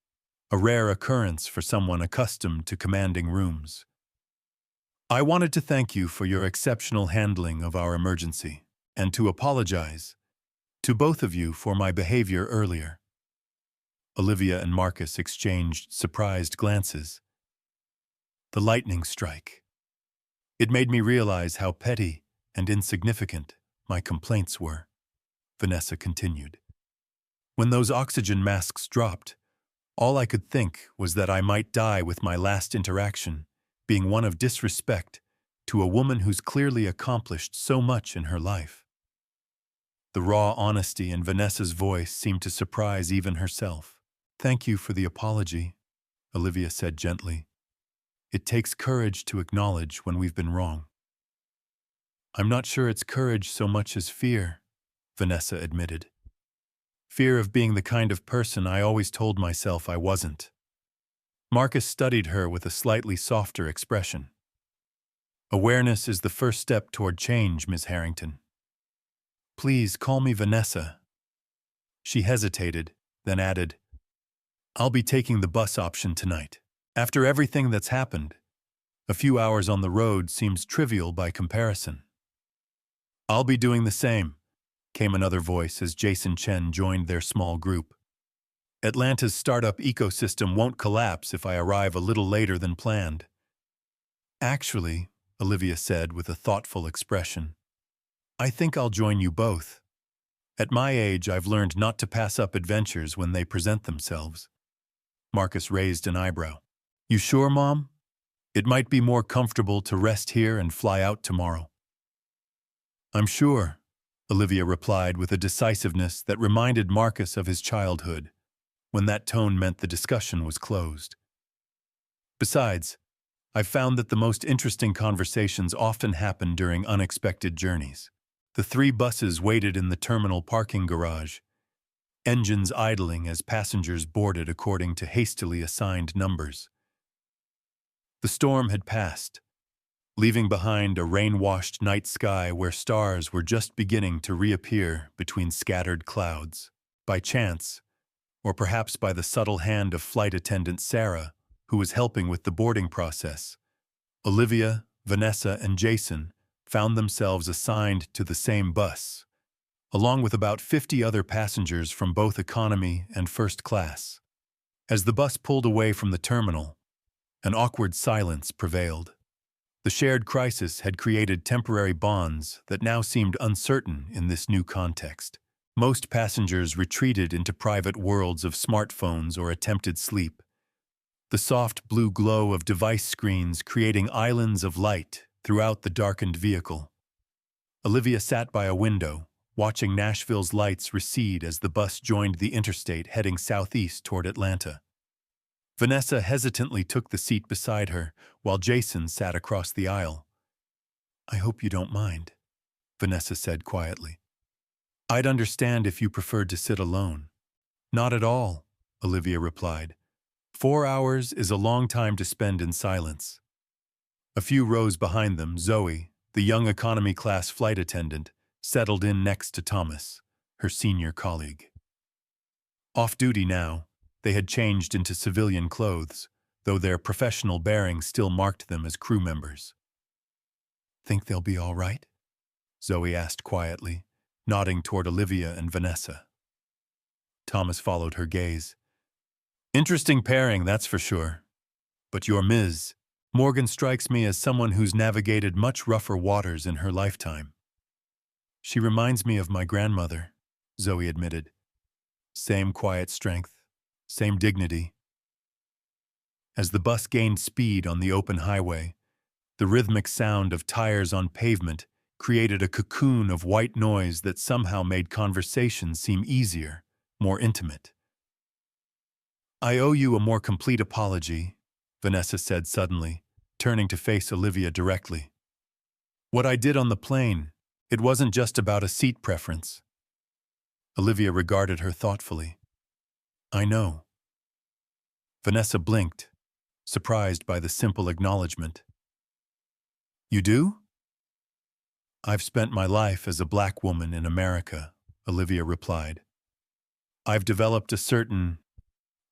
a rare occurrence for someone accustomed to commanding rooms. I wanted to thank you for your exceptional handling of our emergency, and to apologize to both of you for my behavior earlier. Olivia and Marcus exchanged surprised glances. The lightning strike. It made me realize how petty and insignificant my complaints were, Vanessa continued. When those oxygen masks dropped, all I could think was that I might die with my last interaction being one of disrespect to a woman who's clearly accomplished so much in her life. The raw honesty in Vanessa's voice seemed to surprise even herself. Thank you for the apology, Olivia said gently. It takes courage to acknowledge when we've been wrong. I'm not sure it's courage so much as fear, Vanessa admitted. Fear of being the kind of person I always told myself I wasn't. Marcus studied her with a slightly softer expression. Awareness is the first step toward change, Ms. Harrington. Please call me Vanessa. She hesitated, then added, I'll be taking the bus option tonight. After everything that's happened, a few hours on the road seems trivial by comparison. I'll be doing the same, came another voice as Jason Chen joined their small group. Atlanta's startup ecosystem won't collapse if I arrive a little later than planned. Actually, Olivia said with a thoughtful expression, I think I'll join you both. At my age, I've learned not to pass up adventures when they present themselves. Marcus raised an eyebrow. You sure, Mom? It might be more comfortable to rest here and fly out tomorrow. I'm sure, Olivia replied with a decisiveness that reminded Marcus of his childhood, when that tone meant the discussion was closed. Besides, I've found that the most interesting conversations often happen during unexpected journeys. The 3 buses waited in the terminal parking garage, engines idling as passengers boarded according to hastily assigned numbers. The storm had passed, leaving behind a rain-washed night sky where stars were just beginning to reappear between scattered clouds. By chance, or perhaps by the subtle hand of flight attendant Sarah, who was helping with the boarding process, Olivia, Vanessa, and Jason found themselves assigned to the same bus, along with about 50 other passengers from both economy and first class. As the bus pulled away from the terminal, an awkward silence prevailed. The shared crisis had created temporary bonds that now seemed uncertain in this new context. Most passengers retreated into private worlds of smartphones or attempted sleep, the soft blue glow of device screens creating islands of light throughout the darkened vehicle. Olivia sat by a window, watching Nashville's lights recede as the bus joined the interstate heading southeast toward Atlanta. Vanessa hesitantly took the seat beside her, while Jason sat across the aisle. I hope you don't mind, Vanessa said quietly. I'd understand if you preferred to sit alone. Not at all, Olivia replied. 4 hours is a long time to spend in silence. A few rows behind them, Zoe, the young economy class flight attendant, settled in next to Thomas, her senior colleague. Off-duty now, they had changed into civilian clothes, though their professional bearing still marked them as crew members. Think they'll be all right? Zoe asked quietly, nodding toward Olivia and Vanessa. Thomas followed her gaze. Interesting pairing, that's for sure. But your Ms. Morgan strikes me as someone who's navigated much rougher waters in her lifetime. She reminds me of my grandmother, Zoe admitted. Same quiet strength, same dignity. As the bus gained speed on the open highway, the rhythmic sound of tires on pavement created a cocoon of white noise that somehow made conversation seem easier, more intimate. "I owe you a more complete apology," Vanessa said suddenly, turning to face Olivia directly. "What I did on the plane, it wasn't just about a seat preference." Olivia regarded her thoughtfully. "I know." Vanessa blinked, surprised by the simple acknowledgement. "You do?" "I've spent my life as a black woman in America," Olivia replied. "I've developed a certain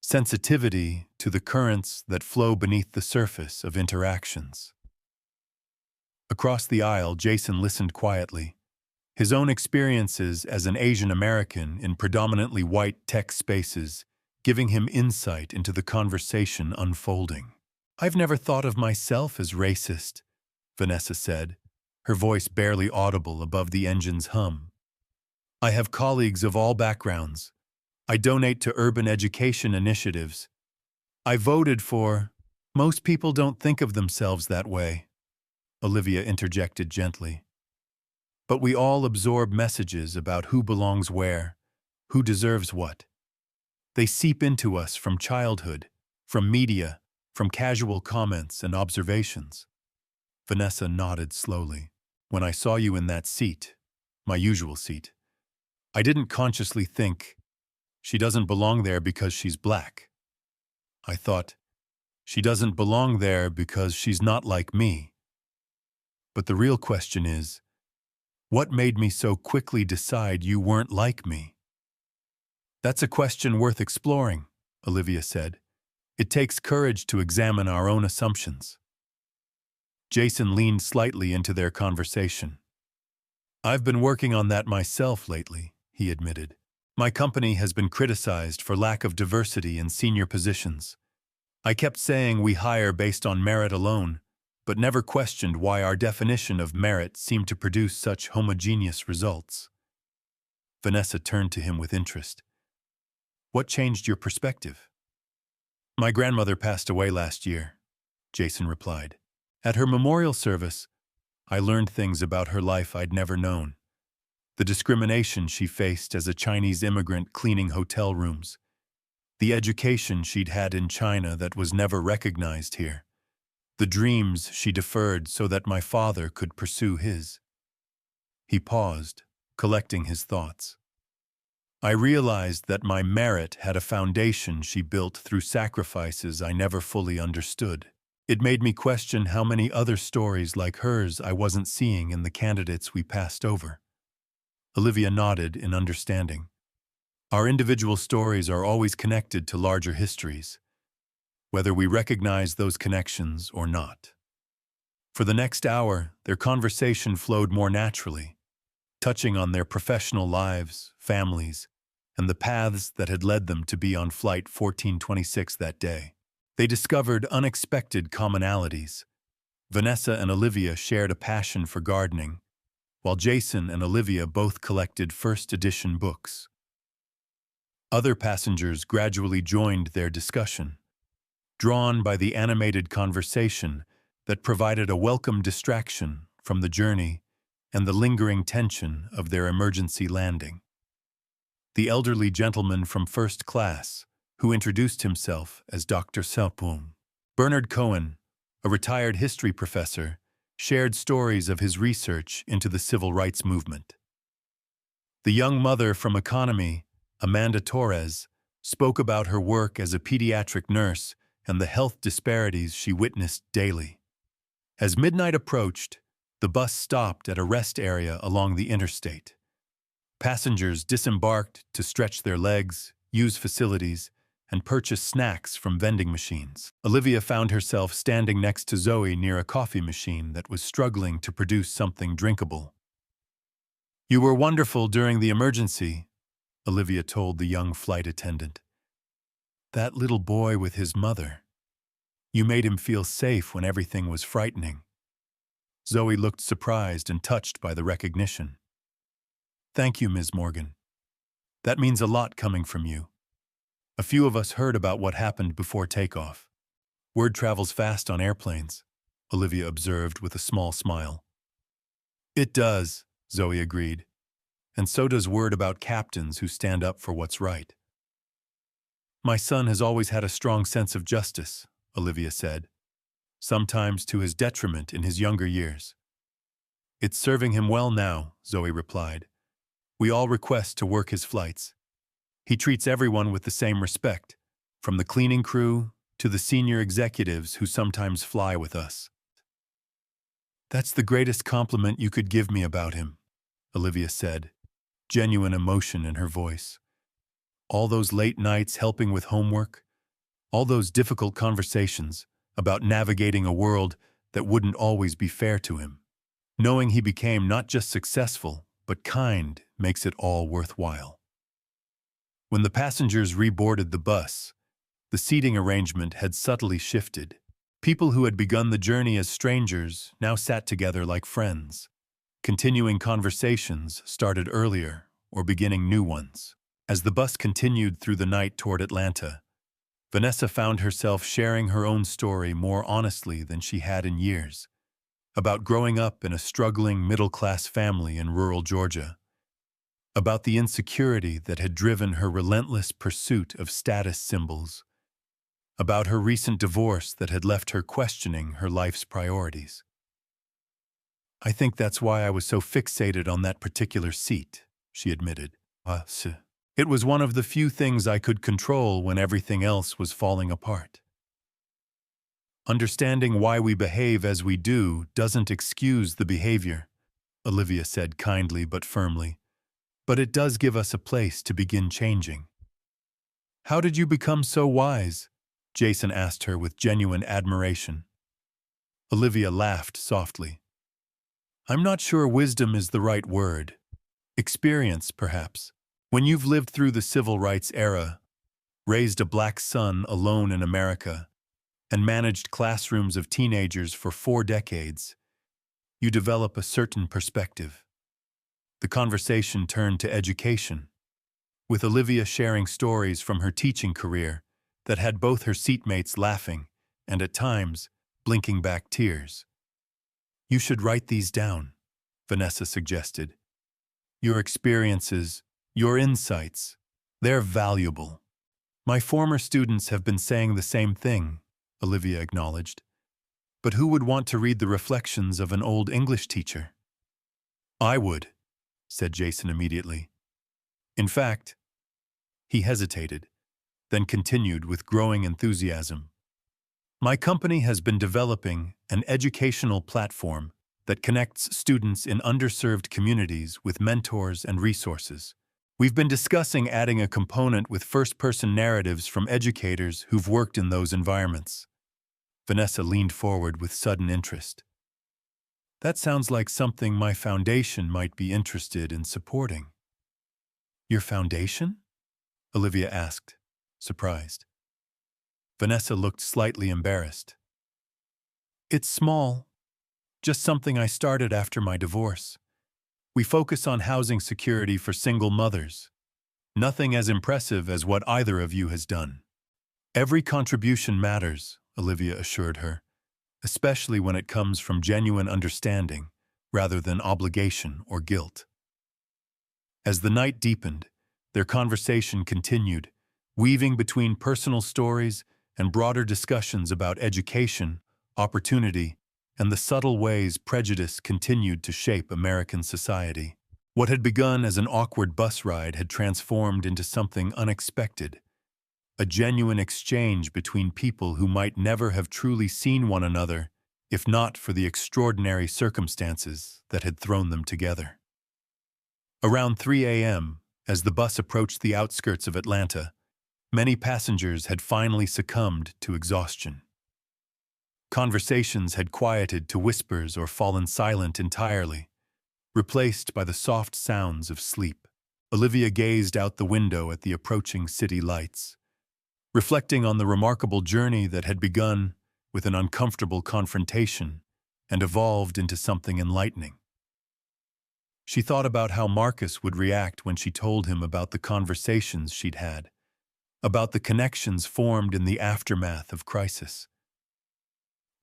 sensitivity to the currents that flow beneath the surface of interactions." Across the aisle, Jason listened quietly, his own experiences as an Asian American in predominantly white tech spaces giving him insight into the conversation unfolding. "I've never thought of myself as racist," Vanessa said, her voice barely audible above the engine's hum. "I have colleagues of all backgrounds. I donate to urban education initiatives. I voted for—" "Most people don't think of themselves that way," Olivia interjected gently. "But we all absorb messages about who belongs where, who deserves what. They seep into us from childhood, from media, from casual comments and observations." Vanessa nodded slowly. "When I saw you in that seat, my usual seat, I didn't consciously think, she doesn't belong there because she's black. I thought, she doesn't belong there because she's not like me. But the real question is, what made me so quickly decide you weren't like me?" "That's a question worth exploring," Olivia said. "It takes courage to examine our own assumptions." Jason leaned slightly into their conversation. "I've been working on that myself lately," he admitted. "My company has been criticized for lack of diversity in senior positions. I kept saying we hire based on merit alone, but never questioned why our definition of merit seemed to produce such homogeneous results." Vanessa turned to him with interest. "What changed your perspective?" "My grandmother passed away last year," Jason replied. "At her memorial service, I learned things about her life I'd never known. The discrimination she faced as a Chinese immigrant cleaning hotel rooms. The education she'd had in China that was never recognized here. The dreams she deferred so that my father could pursue his." He paused, collecting his thoughts. "I realized that my merit had a foundation she built through sacrifices I never fully understood. It made me question how many other stories like hers I wasn't seeing in the candidates we passed over." Olivia nodded in understanding. "Our individual stories are always connected to larger histories, whether we recognize those connections or not." For the next hour, their conversation flowed more naturally, touching on their professional lives, families, and the paths that had led them to be on Flight 1426 that day. They discovered unexpected commonalities. Vanessa and Olivia shared a passion for gardening, while Jason and Olivia both collected first-edition books. Other passengers gradually joined their discussion, drawn by the animated conversation that provided a welcome distraction from the journey and the lingering tension of their emergency landing. The elderly gentleman from first class, who introduced himself as Dr. Selpoom, Bernard Cohen, a retired history professor, shared stories of his research into the civil rights movement. The young mother from economy, Amanda Torres, spoke about her work as a pediatric nurse and the health disparities she witnessed daily. As midnight approached, the bus stopped at a rest area along the interstate. Passengers disembarked to stretch their legs, use facilities, and purchase snacks from vending machines. Olivia found herself standing next to Zoe near a coffee machine that was struggling to produce something drinkable. "You were wonderful during the emergency," Olivia told the young flight attendant. "That little boy with his mother. You made him feel safe when everything was frightening." Zoe looked surprised and touched by the recognition. Thank you, Ms. Morgan. That means a lot coming from you. A few of us heard about what happened before takeoff. Word travels fast on airplanes, Olivia observed with a small smile. It does, Zoe agreed. And so does word about captains who stand up for what's right. My son has always had a strong sense of justice, Olivia said, sometimes to his detriment in his younger years. It's serving him well now, Zoe replied. We all request to work his flights. He treats everyone with the same respect, from the cleaning crew to the senior executives who sometimes fly with us. That's the greatest compliment you could give me about him, Olivia said, genuine emotion in her voice. All those late nights helping with homework, all those difficult conversations about navigating a world that wouldn't always be fair to him. Knowing he became not just successful, but kind makes it all worthwhile. When the passengers reboarded the bus, the seating arrangement had subtly shifted. People who had begun the journey as strangers now sat together like friends. Continuing conversations started earlier or beginning new ones. As the bus continued through the night toward Atlanta, Vanessa found herself sharing her own story more honestly than she had in years, about growing up in a struggling middle-class family in rural Georgia, about the insecurity that had driven her relentless pursuit of status symbols, about her recent divorce that had left her questioning her life's priorities. I think that's why I was so fixated on that particular seat, she admitted. It was one of the few things I could control when everything else was falling apart. Understanding why we behave as we do doesn't excuse the behavior, Olivia said kindly but firmly, but it does give us a place to begin changing. How did you become so wise? Jason asked her with genuine admiration. Olivia laughed softly. I'm not sure wisdom is the right word. Experience, perhaps. When you've lived through the civil rights era, raised a black son alone in America, and managed classrooms of teenagers for 4 decades, you develop a certain perspective. The conversation turned to education, with Olivia sharing stories from her teaching career that had both her seatmates laughing and, at times, blinking back tears. You should write these down, Vanessa suggested. Your experiences, your insights, they're valuable. My former students have been saying the same thing, Olivia acknowledged. But who would want to read the reflections of an old English teacher? I would, said Jason immediately. In fact, he hesitated, then continued with growing enthusiasm. My company has been developing an educational platform that connects students in underserved communities with mentors and resources. We've been discussing adding a component with first-person narratives from educators who've worked in those environments. Vanessa leaned forward with sudden interest. That sounds like something my foundation might be interested in supporting. Your foundation? Olivia asked, surprised. Vanessa looked slightly embarrassed. It's small, just something I started after my divorce. We focus on housing security for single mothers. Nothing as impressive as what either of you has done. Every contribution matters, Olivia assured her, especially when it comes from genuine understanding rather than obligation or guilt. As the night deepened, their conversation continued, weaving between personal stories and broader discussions about education, opportunity, and the subtle ways prejudice continued to shape American society. What had begun as an awkward bus ride had transformed into something unexpected, a genuine exchange between people who might never have truly seen one another if not for the extraordinary circumstances that had thrown them together. Around 3 a.m., as the bus approached the outskirts of Atlanta, many passengers had finally succumbed to exhaustion. Conversations had quieted to whispers or fallen silent entirely, replaced by the soft sounds of sleep. Olivia gazed out the window at the approaching city lights, reflecting on the remarkable journey that had begun with an uncomfortable confrontation and evolved into something enlightening. She thought about how Marcus would react when she told him about the conversations she'd had, about the connections formed in the aftermath of crisis.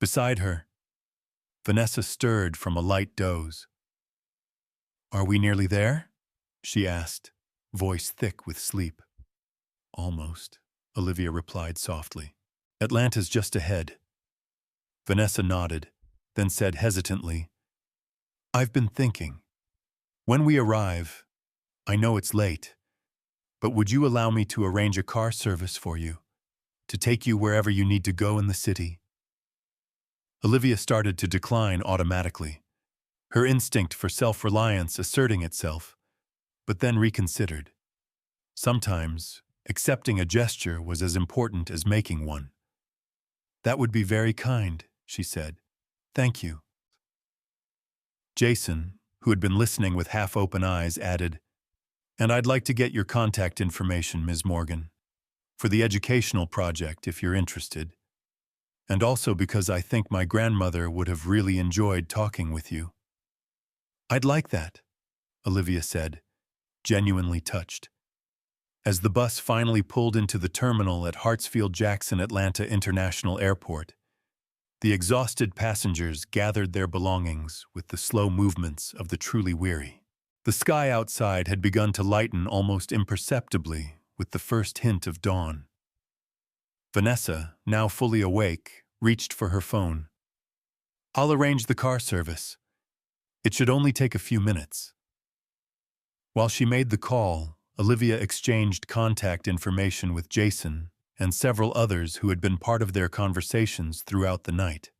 Beside her, Vanessa stirred from a light doze. "Are we nearly there?" she asked, voice thick with sleep. "Almost," Olivia replied softly. "Atlanta's just ahead." Vanessa nodded, then said hesitantly, "I've been thinking. When we arrive, I know it's late, but would you allow me to arrange a car service for you, to take you wherever you need to go in the city?" Olivia started to decline automatically, her instinct for self-reliance asserting itself, but then reconsidered. Sometimes, accepting a gesture was as important as making one. "That would be very kind," she said. "Thank you." Jason, who had been listening with half-open eyes, added, "And I'd like to get your contact information, Ms. Morgan, for the educational project if you're interested. And also because I think my grandmother would have really enjoyed talking with you." "I'd like that," Olivia said, genuinely touched. As the bus finally pulled into the terminal at Hartsfield-Jackson Atlanta International Airport, the exhausted passengers gathered their belongings with the slow movements of the truly weary. The sky outside had begun to lighten almost imperceptibly with the first hint of dawn. Vanessa, now fully awake, reached for her phone. "I'll arrange the car service. It should only take a few minutes." While she made the call, Olivia exchanged contact information with Jason and several others who had been part of their conversations throughout the night.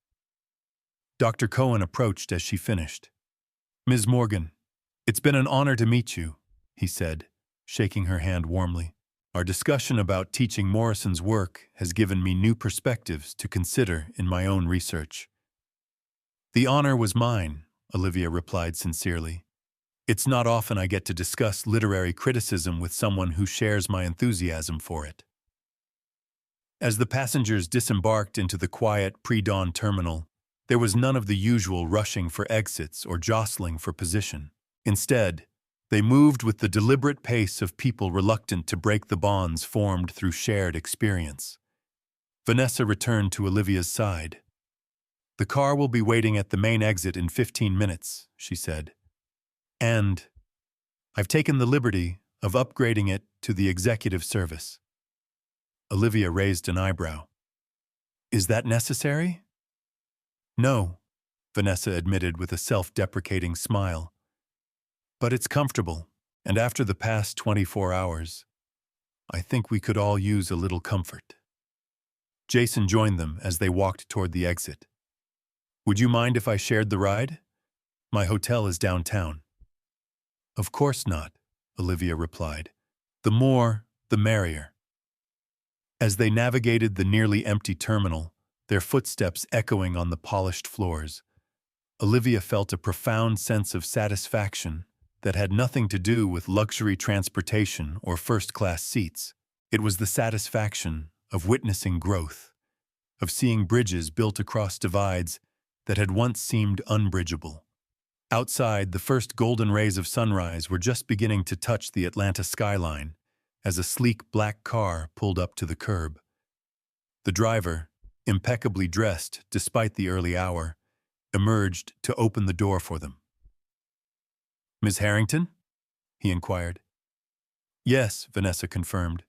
Dr. Cohen approached as she finished. "Ms. Morgan, it's been an honor to meet you," he said, shaking her hand warmly. "Our discussion about teaching Morrison's work has given me new perspectives to consider in my own research." "The honor was mine," Olivia replied sincerely. "It's not often I get to discuss literary criticism with someone who shares my enthusiasm for it." As the passengers disembarked into the quiet pre-dawn terminal, there was none of the usual rushing for exits or jostling for position. Instead, they moved with the deliberate pace of people reluctant to break the bonds formed through shared experience. Vanessa returned to Olivia's side. "The car will be waiting at the main exit in 15 minutes, she said. "And I've taken the liberty of upgrading it to the executive service." Olivia raised an eyebrow. "Is that necessary?" "No," Vanessa admitted with a self-deprecating smile. "But it's comfortable, and after the past 24 hours, I think we could all use a little comfort." Jason joined them as they walked toward the exit. "Would you mind if I shared the ride? My hotel is downtown." "Of course not," Olivia replied. "The more, the merrier." As they navigated the nearly empty terminal, their footsteps echoing on the polished floors, Olivia felt a profound sense of satisfaction that had nothing to do with luxury transportation or first-class seats. It was the satisfaction of witnessing growth, of seeing bridges built across divides that had once seemed unbridgeable. Outside, the first golden rays of sunrise were just beginning to touch the Atlanta skyline as a sleek black car pulled up to the curb. The driver, impeccably dressed despite the early hour, emerged to open the door for them. "Miss Harrington?" he inquired. "Yes," Vanessa confirmed.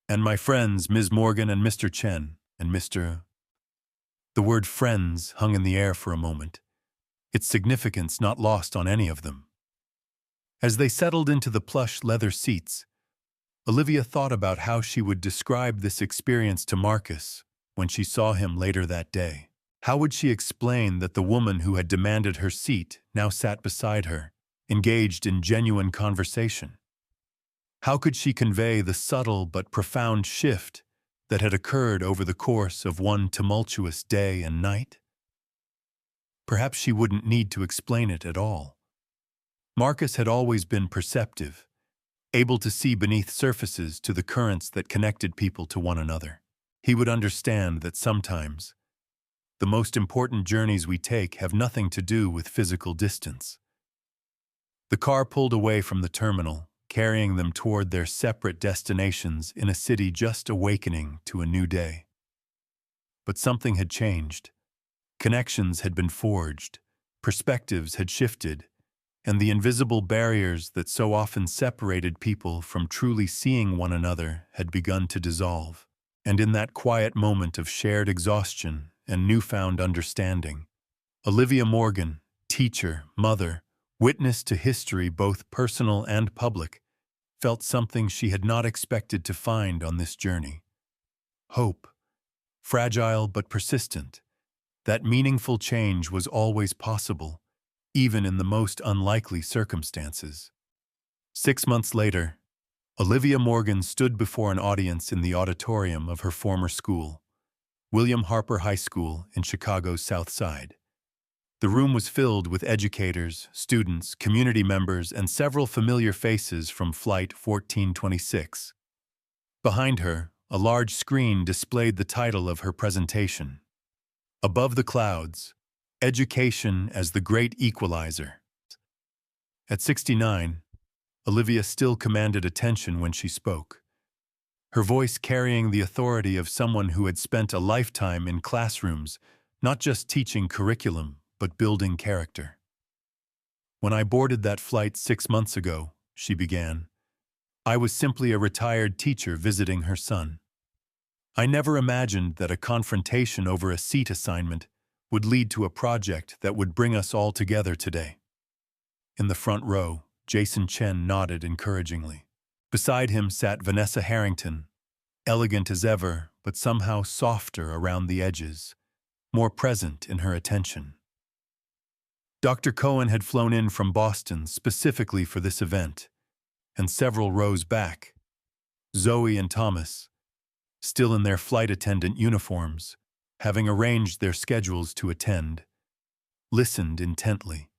"And my friends, Ms. Morgan and Mr. Chen, and Mr. The word friends hung in the air for a moment, its significance not lost on any of them. As they settled into the plush leather seats, Olivia thought about how she would describe this experience to Marcus when she saw him later that day. How would she explain that the woman who had demanded her seat now sat beside her, engaged in genuine conversation? How could she convey the subtle but profound shift that had occurred over the course of one tumultuous day and night? Perhaps she wouldn't need to explain it at all. Marcus had always been perceptive, able to see beneath surfaces to the currents that connected people to one another. He would understand that sometimes the most important journeys we take have nothing to do with physical distance. The car pulled away from the terminal, carrying them toward their separate destinations in a city just awakening to a new day. But something had changed. Connections had been forged, perspectives had shifted, and the invisible barriers that so often separated people from truly seeing one another had begun to dissolve. And in that quiet moment of shared exhaustion and newfound understanding, Olivia Morgan, teacher, mother, witness to history both personal and public, felt something she had not expected to find on this journey. Hope, fragile but persistent, that meaningful change was always possible, even in the most unlikely circumstances. 6 months later, Olivia Morgan stood before an audience in the auditorium of her former school, William Harper High School in Chicago's South Side. The room was filled with educators, students, community members, and several familiar faces from Flight 1426. Behind her, a large screen displayed the title of her presentation. Above the Clouds, Education as the Great Equalizer. At 69, Olivia still commanded attention when she spoke, her voice carrying the authority of someone who had spent a lifetime in classrooms, not just teaching curriculum, but building character. When I boarded that flight 6 months ago, she began, I was simply a retired teacher visiting her son. I never imagined that a confrontation over a seat assignment would lead to a project that would bring us all together today. In the front row, Jason Chen nodded encouragingly. Beside him sat Vanessa Harrington, elegant as ever, but somehow softer around the edges, more present in her attention. Dr. Cohen had flown in from Boston specifically for this event, and several rows back, Zoe and Thomas, still in their flight attendant uniforms, having arranged their schedules to attend, listened intently.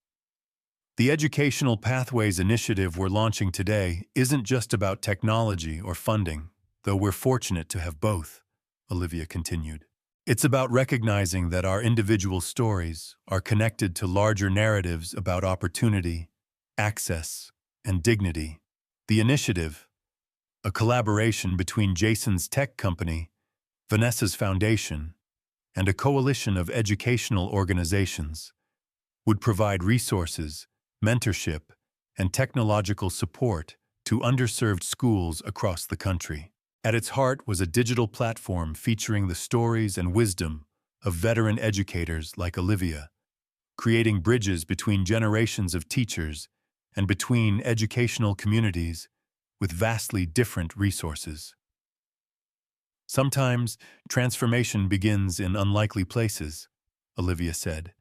The Educational Pathways Initiative we're launching today isn't just about technology or funding, though we're fortunate to have both, Olivia continued. It's about recognizing that our individual stories are connected to larger narratives about opportunity, access, and dignity. The initiative, a collaboration between Jason's tech company, Vanessa's foundation, and a coalition of educational organizations, would provide resources, mentorship, and technological support to underserved schools across the country. At its heart was a digital platform featuring the stories and wisdom of veteran educators like Olivia, creating bridges between generations of teachers and between educational communities with vastly different resources. Sometimes, transformation begins in unlikely places, Olivia said,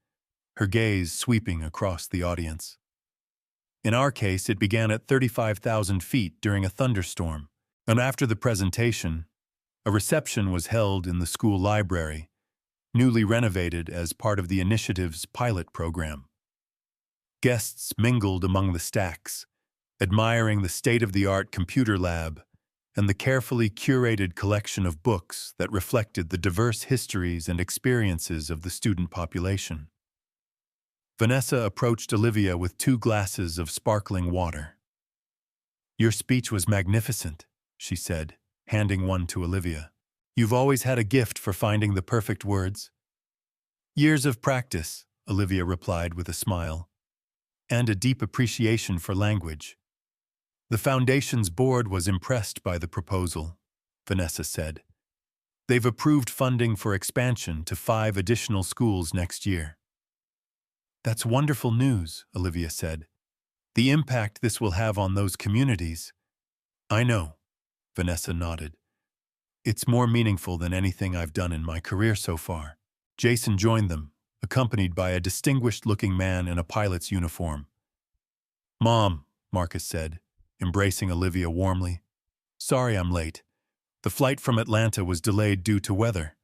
her gaze sweeping across the audience. In our case, it began at 35,000 feet during a thunderstorm, and after the presentation, a reception was held in the school library, newly renovated as part of the initiative's pilot program. Guests mingled among the stacks, admiring the state-of-the-art computer lab and the carefully curated collection of books that reflected the diverse histories and experiences of the student population. Vanessa approached Olivia with 2 glasses of sparkling water. Your speech was magnificent, she said, handing one to Olivia. You've always had a gift for finding the perfect words. Years of practice, Olivia replied with a smile, and a deep appreciation for language. The Foundation's board was impressed by the proposal, Vanessa said. They've approved funding for expansion to 5 additional schools next year. That's wonderful news, Olivia said. The impact this will have on those communities. I know, Vanessa nodded. It's more meaningful than anything I've done in my career so far. Jason joined them, accompanied by a distinguished-looking man in a pilot's uniform. Mom, Marcus said, embracing Olivia warmly. Sorry I'm late. The flight from Atlanta was delayed due to weather.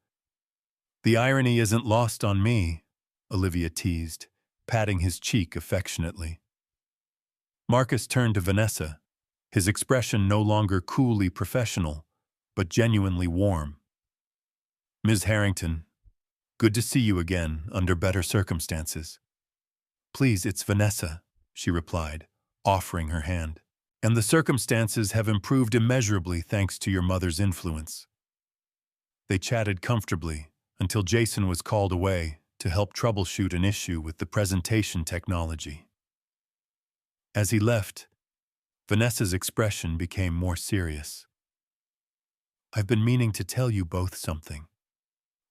The irony isn't lost on me, Olivia teased, patting his cheek affectionately. Marcus turned to Vanessa, his expression no longer coolly professional, but genuinely warm. Ms. Harrington, good to see you again under better circumstances. Please, it's Vanessa, she replied, offering her hand. And the circumstances have improved immeasurably thanks to your mother's influence. They chatted comfortably until Jason was called away to help troubleshoot an issue with the presentation technology. As he left, Vanessa's expression became more serious. "I've been meaning to tell you both something,"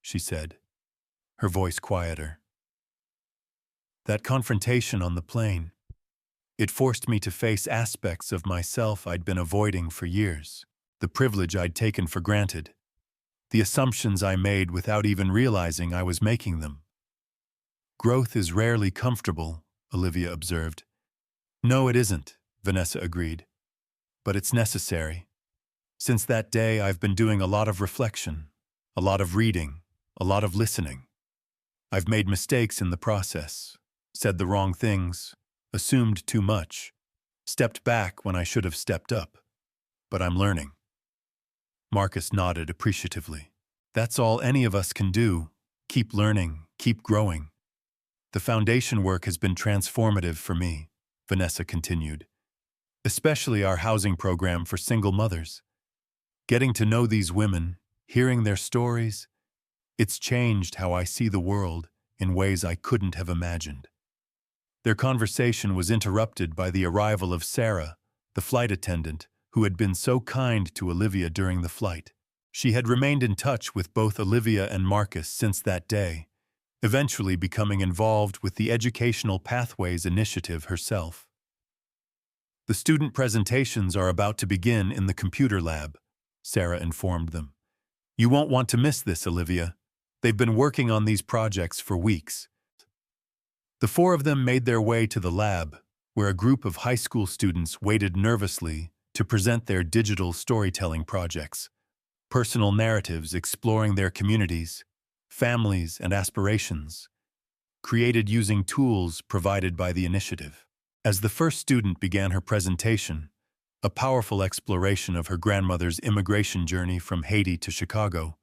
she said, her voice quieter. "That confrontation on the plane, it forced me to face aspects of myself I'd been avoiding for years, the privilege I'd taken for granted, the assumptions I made without even realizing I was making them." "Growth is rarely comfortable," Olivia observed. "No, it isn't," Vanessa agreed. "But it's necessary. Since that day, I've been doing a lot of reflection, a lot of reading, a lot of listening. I've made mistakes in the process, said the wrong things, assumed too much, stepped back when I should have stepped up. But I'm learning." Marcus nodded appreciatively. "That's all any of us can do. Keep learning, keep growing." "The foundation work has been transformative for me," Vanessa continued. "Especially our housing program for single mothers. Getting to know these women, hearing their stories, it's changed how I see the world in ways I couldn't have imagined." Their conversation was interrupted by the arrival of Sarah, the flight attendant, who had been so kind to Olivia during the flight. She had remained in touch with both Olivia and Marcus since that day, eventually becoming involved with the Educational Pathways Initiative herself. "The student presentations are about to begin in the computer lab," Sarah informed them. "You won't want to miss this, Olivia. They've been working on these projects for weeks." The four of them made their way to the lab, where a group of high school students waited nervously to present their digital storytelling projects, personal narratives exploring their communities, families, and aspirations, created using tools provided by the initiative. As the first student began her presentation, a powerful exploration of her grandmother's immigration journey from Haiti to Chicago,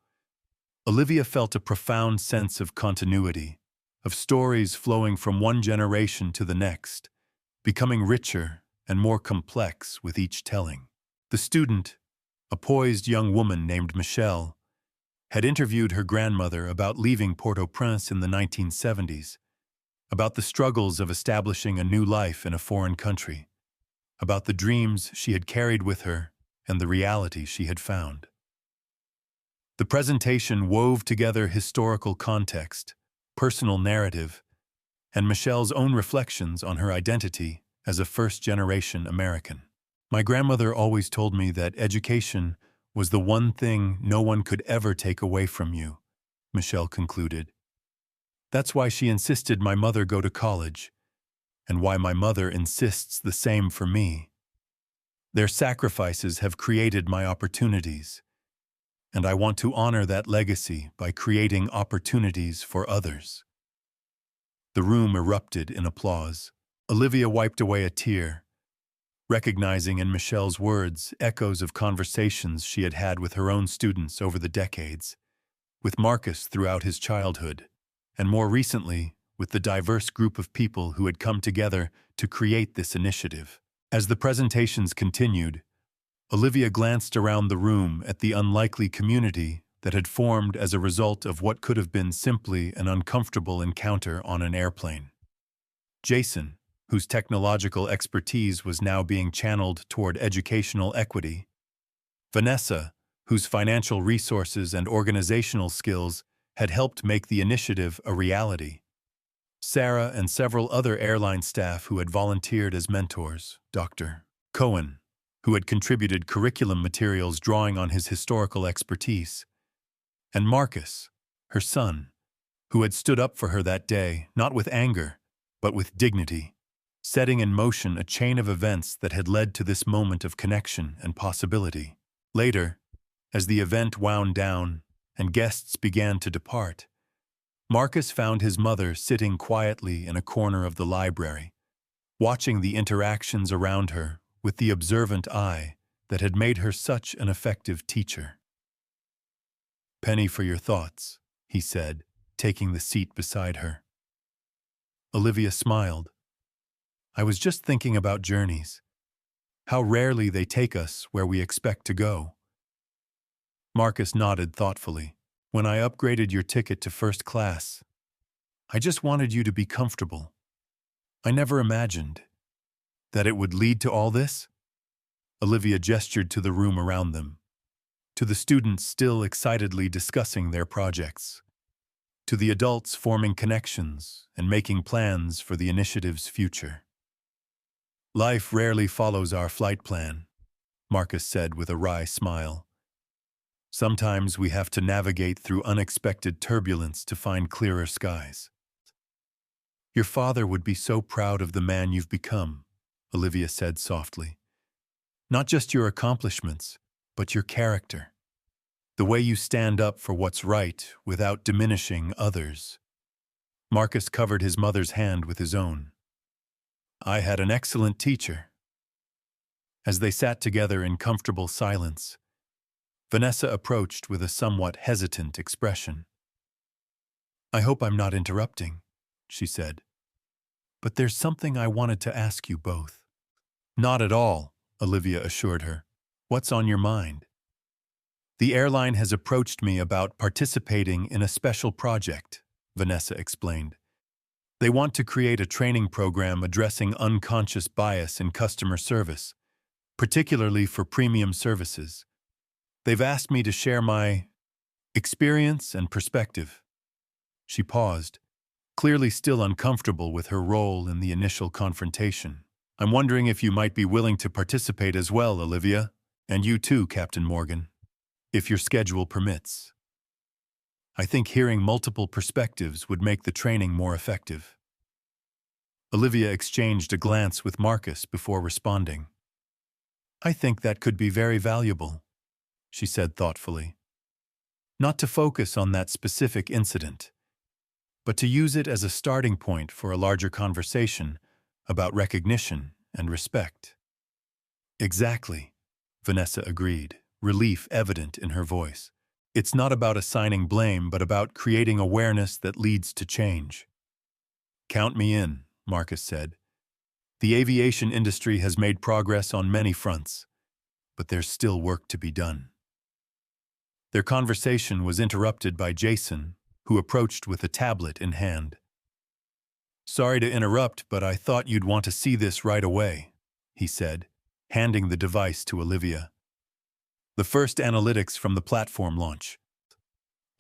Olivia felt a profound sense of continuity, of stories flowing from one generation to the next, becoming richer and more complex with each telling. The student, a poised young woman named Michelle, had interviewed her grandmother about leaving Port-au-Prince in the 1970s, about the struggles of establishing a new life in a foreign country, about the dreams she had carried with her and the reality she had found. The presentation wove together historical context, personal narrative, and Michelle's own reflections on her identity as a first-generation American. "My grandmother always told me that education was the one thing no one could ever take away from you," Michelle concluded. "That's why she insisted my mother go to college, and why my mother insists the same for me. Their sacrifices have created my opportunities, and I want to honor that legacy by creating opportunities for others." The room erupted in applause. Olivia wiped away a tear, recognizing in Michelle's words echoes of conversations she had had with her own students over the decades, with Marcus throughout his childhood, and more recently with the diverse group of people who had come together to create this initiative. As the presentations continued, Olivia glanced around the room at the unlikely community that had formed as a result of what could have been simply an uncomfortable encounter on an airplane. Jason, whose technological expertise was now being channeled toward educational equity; Vanessa, whose financial resources and organizational skills had helped make the initiative a reality; Sarah and several other airline staff who had volunteered as mentors; Dr. Cohen, who had contributed curriculum materials drawing on his historical expertise; and Marcus, her son, who had stood up for her that day, not with anger, but with dignity, setting in motion a chain of events that had led to this moment of connection and possibility. Later, as the event wound down and guests began to depart, Marcus found his mother sitting quietly in a corner of the library, watching the interactions around her with the observant eye that had made her such an effective teacher. "Penny for your thoughts," he said, taking the seat beside her. Olivia smiled. I was just thinking about journeys. How rarely they take us where we expect to go. Marcus nodded thoughtfully. When I upgraded your ticket to first class, I just wanted you to be comfortable. I never imagined that it would lead to all this. Olivia gestured to the room around them, to the students still excitedly discussing their projects, to the adults forming connections and making plans for the initiative's future. Life rarely follows our flight plan, Marcus said with a wry smile. Sometimes we have to navigate through unexpected turbulence to find clearer skies. Your father would be so proud of the man you've become, Olivia said softly. Not just your accomplishments, but your character. The way you stand up for what's right without diminishing others. Marcus covered his mother's hand with his own. I had an excellent teacher. As they sat together in comfortable silence, Vanessa approached with a somewhat hesitant expression. I hope I'm not interrupting, she said. But there's something I wanted to ask you both. Not at all, Olivia assured her. What's on your mind? The airline has approached me about participating in a special project, Vanessa explained. They want to create a training program addressing unconscious bias in customer service, particularly for premium services. They've asked me to share my experience and perspective. She paused, clearly still uncomfortable with her role in the initial confrontation. I'm wondering if you might be willing to participate as well, Olivia, and you too, Captain Morgan, if your schedule permits. I think hearing multiple perspectives would make the training more effective. Olivia exchanged a glance with Marcus before responding. I think that could be very valuable, she said thoughtfully. Not to focus on that specific incident, but to use it as a starting point for a larger conversation about recognition and respect. Exactly, Vanessa agreed, relief evident in her voice. It's not about assigning blame, but about creating awareness that leads to change. Count me in, Marcus said. The aviation industry has made progress on many fronts, but there's still work to be done. Their conversation was interrupted by Jason, who approached with a tablet in hand. Sorry to interrupt, but I thought you'd want to see this right away, he said, handing the device to Olivia. The first analytics from the platform launch.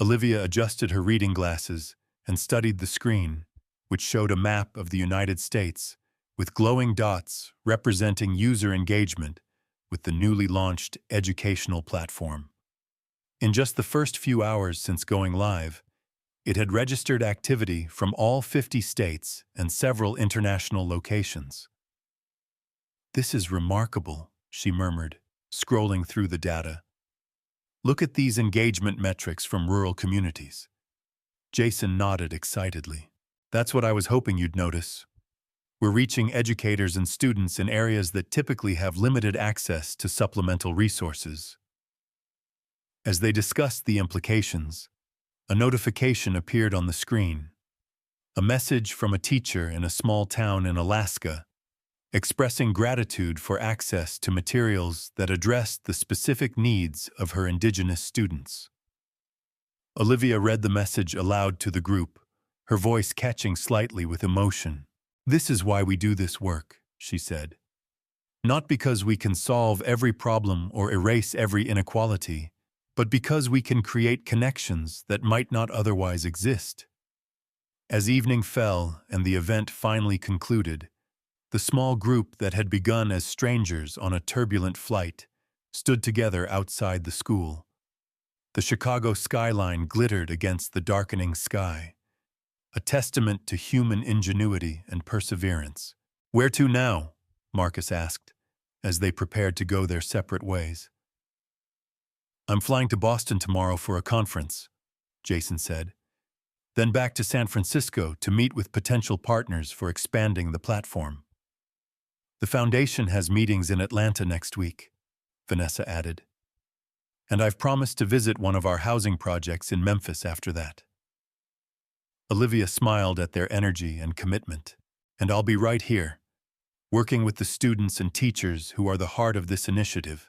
Olivia adjusted her reading glasses and studied the screen, which showed a map of the United States with glowing dots representing user engagement with the newly launched educational platform. In just the first few hours since going live, it had registered activity from all 50 states and several international locations. This is remarkable, she murmured, scrolling through the data. Look at these engagement metrics from rural communities. Jason nodded excitedly. That's what I was hoping you'd notice. We're reaching educators and students in areas that typically have limited access to supplemental resources. As they discussed the implications, a notification appeared on the screen. A message from a teacher in a small town in Alaska, expressing gratitude for access to materials that addressed the specific needs of her Indigenous students. Olivia read the message aloud to the group, her voice catching slightly with emotion. This is why we do this work, she said. Not because we can solve every problem or erase every inequality, but because we can create connections that might not otherwise exist. As evening fell and the event finally concluded, the small group that had begun as strangers on a turbulent flight stood together outside the school. The Chicago skyline glittered against the darkening sky, a testament to human ingenuity and perseverance. Where to now? Marcus asked, as they prepared to go their separate ways. I'm flying to Boston tomorrow for a conference, Jason said. Then back to San Francisco to meet with potential partners for expanding the platform. The foundation has meetings in Atlanta next week, Vanessa added. And I've promised to visit one of our housing projects in Memphis after that. Olivia smiled at their energy and commitment. And I'll be right here, working with the students and teachers who are the heart of this initiative,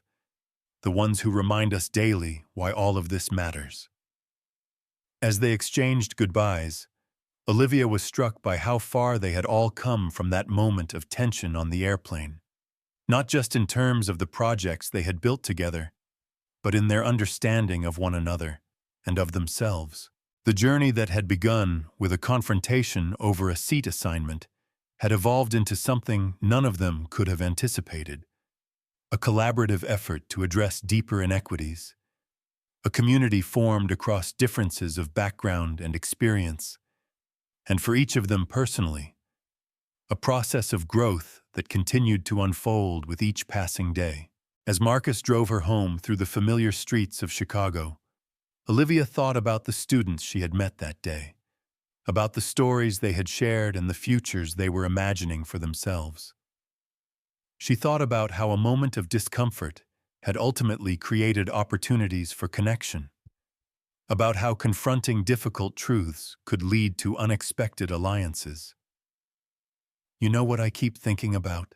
the ones who remind us daily why all of this matters. As they exchanged goodbyes, Olivia was struck by how far they had all come from that moment of tension on the airplane, not just in terms of the projects they had built together, but in their understanding of one another and of themselves. The journey that had begun with a confrontation over a seat assignment had evolved into something none of them could have anticipated: a collaborative effort to address deeper inequities, a community formed across differences of background and experience, and for each of them personally, a process of growth that continued to unfold with each passing day. As Marcus drove her home through the familiar streets of Chicago, Olivia thought about the students she had met that day, about the stories they had shared and the futures they were imagining for themselves. She thought about how a moment of discomfort had ultimately created opportunities for connection, about how confronting difficult truths could lead to unexpected alliances. "You know what I keep thinking about?"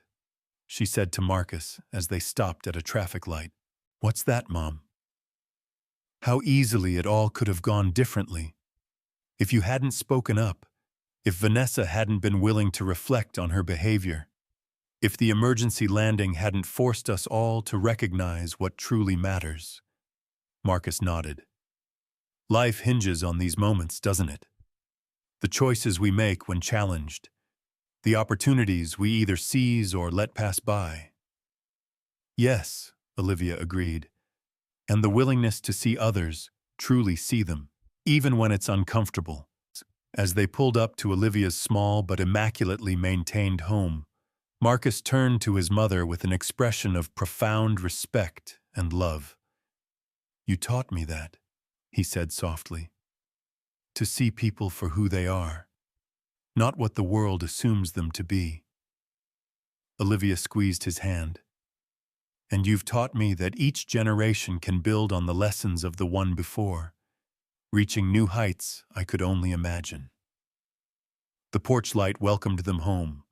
she said to Marcus as they stopped at a traffic light. "What's that, Mom?" "How easily it all could have gone differently. If you hadn't spoken up, if Vanessa hadn't been willing to reflect on her behavior, if the emergency landing hadn't forced us all to recognize what truly matters." Marcus nodded. "Life hinges on these moments, doesn't it? The choices we make when challenged, the opportunities we either seize or let pass by." "Yes," Olivia agreed, "and the willingness to see others truly see them, even when it's uncomfortable." As they pulled up to Olivia's small but immaculately maintained home, Marcus turned to his mother with an expression of profound respect and love. "You taught me that," he said softly. "To see people for who they are, not what the world assumes them to be." Olivia squeezed his hand. "And you've taught me that each generation can build on the lessons of the one before, reaching new heights I could only imagine." The porch light welcomed them home,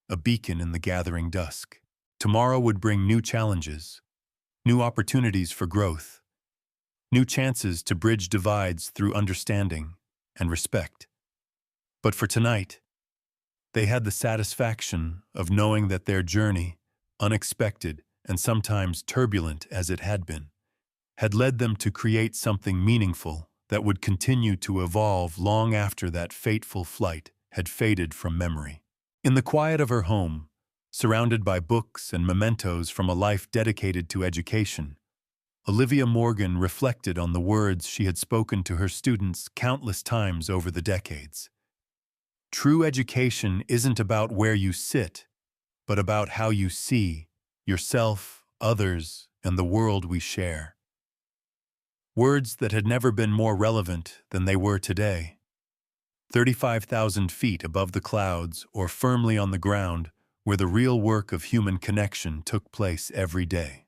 a beacon in the gathering dusk. Tomorrow would bring new challenges, new opportunities for growth, new chances to bridge divides through understanding and respect. But for tonight, they had the satisfaction of knowing that their journey, unexpected and sometimes turbulent as it had been, had led them to create something meaningful that would continue to evolve long after that fateful flight had faded from memory. In the quiet of her home, surrounded by books and mementos from a life dedicated to education, Olivia Morgan reflected on the words she had spoken to her students countless times over the decades. True education isn't about where you sit, but about how you see yourself, others, and the world we share. Words that had never been more relevant than they were today. 35,000 feet above the clouds or firmly on the ground where the real work of human connection took place every day.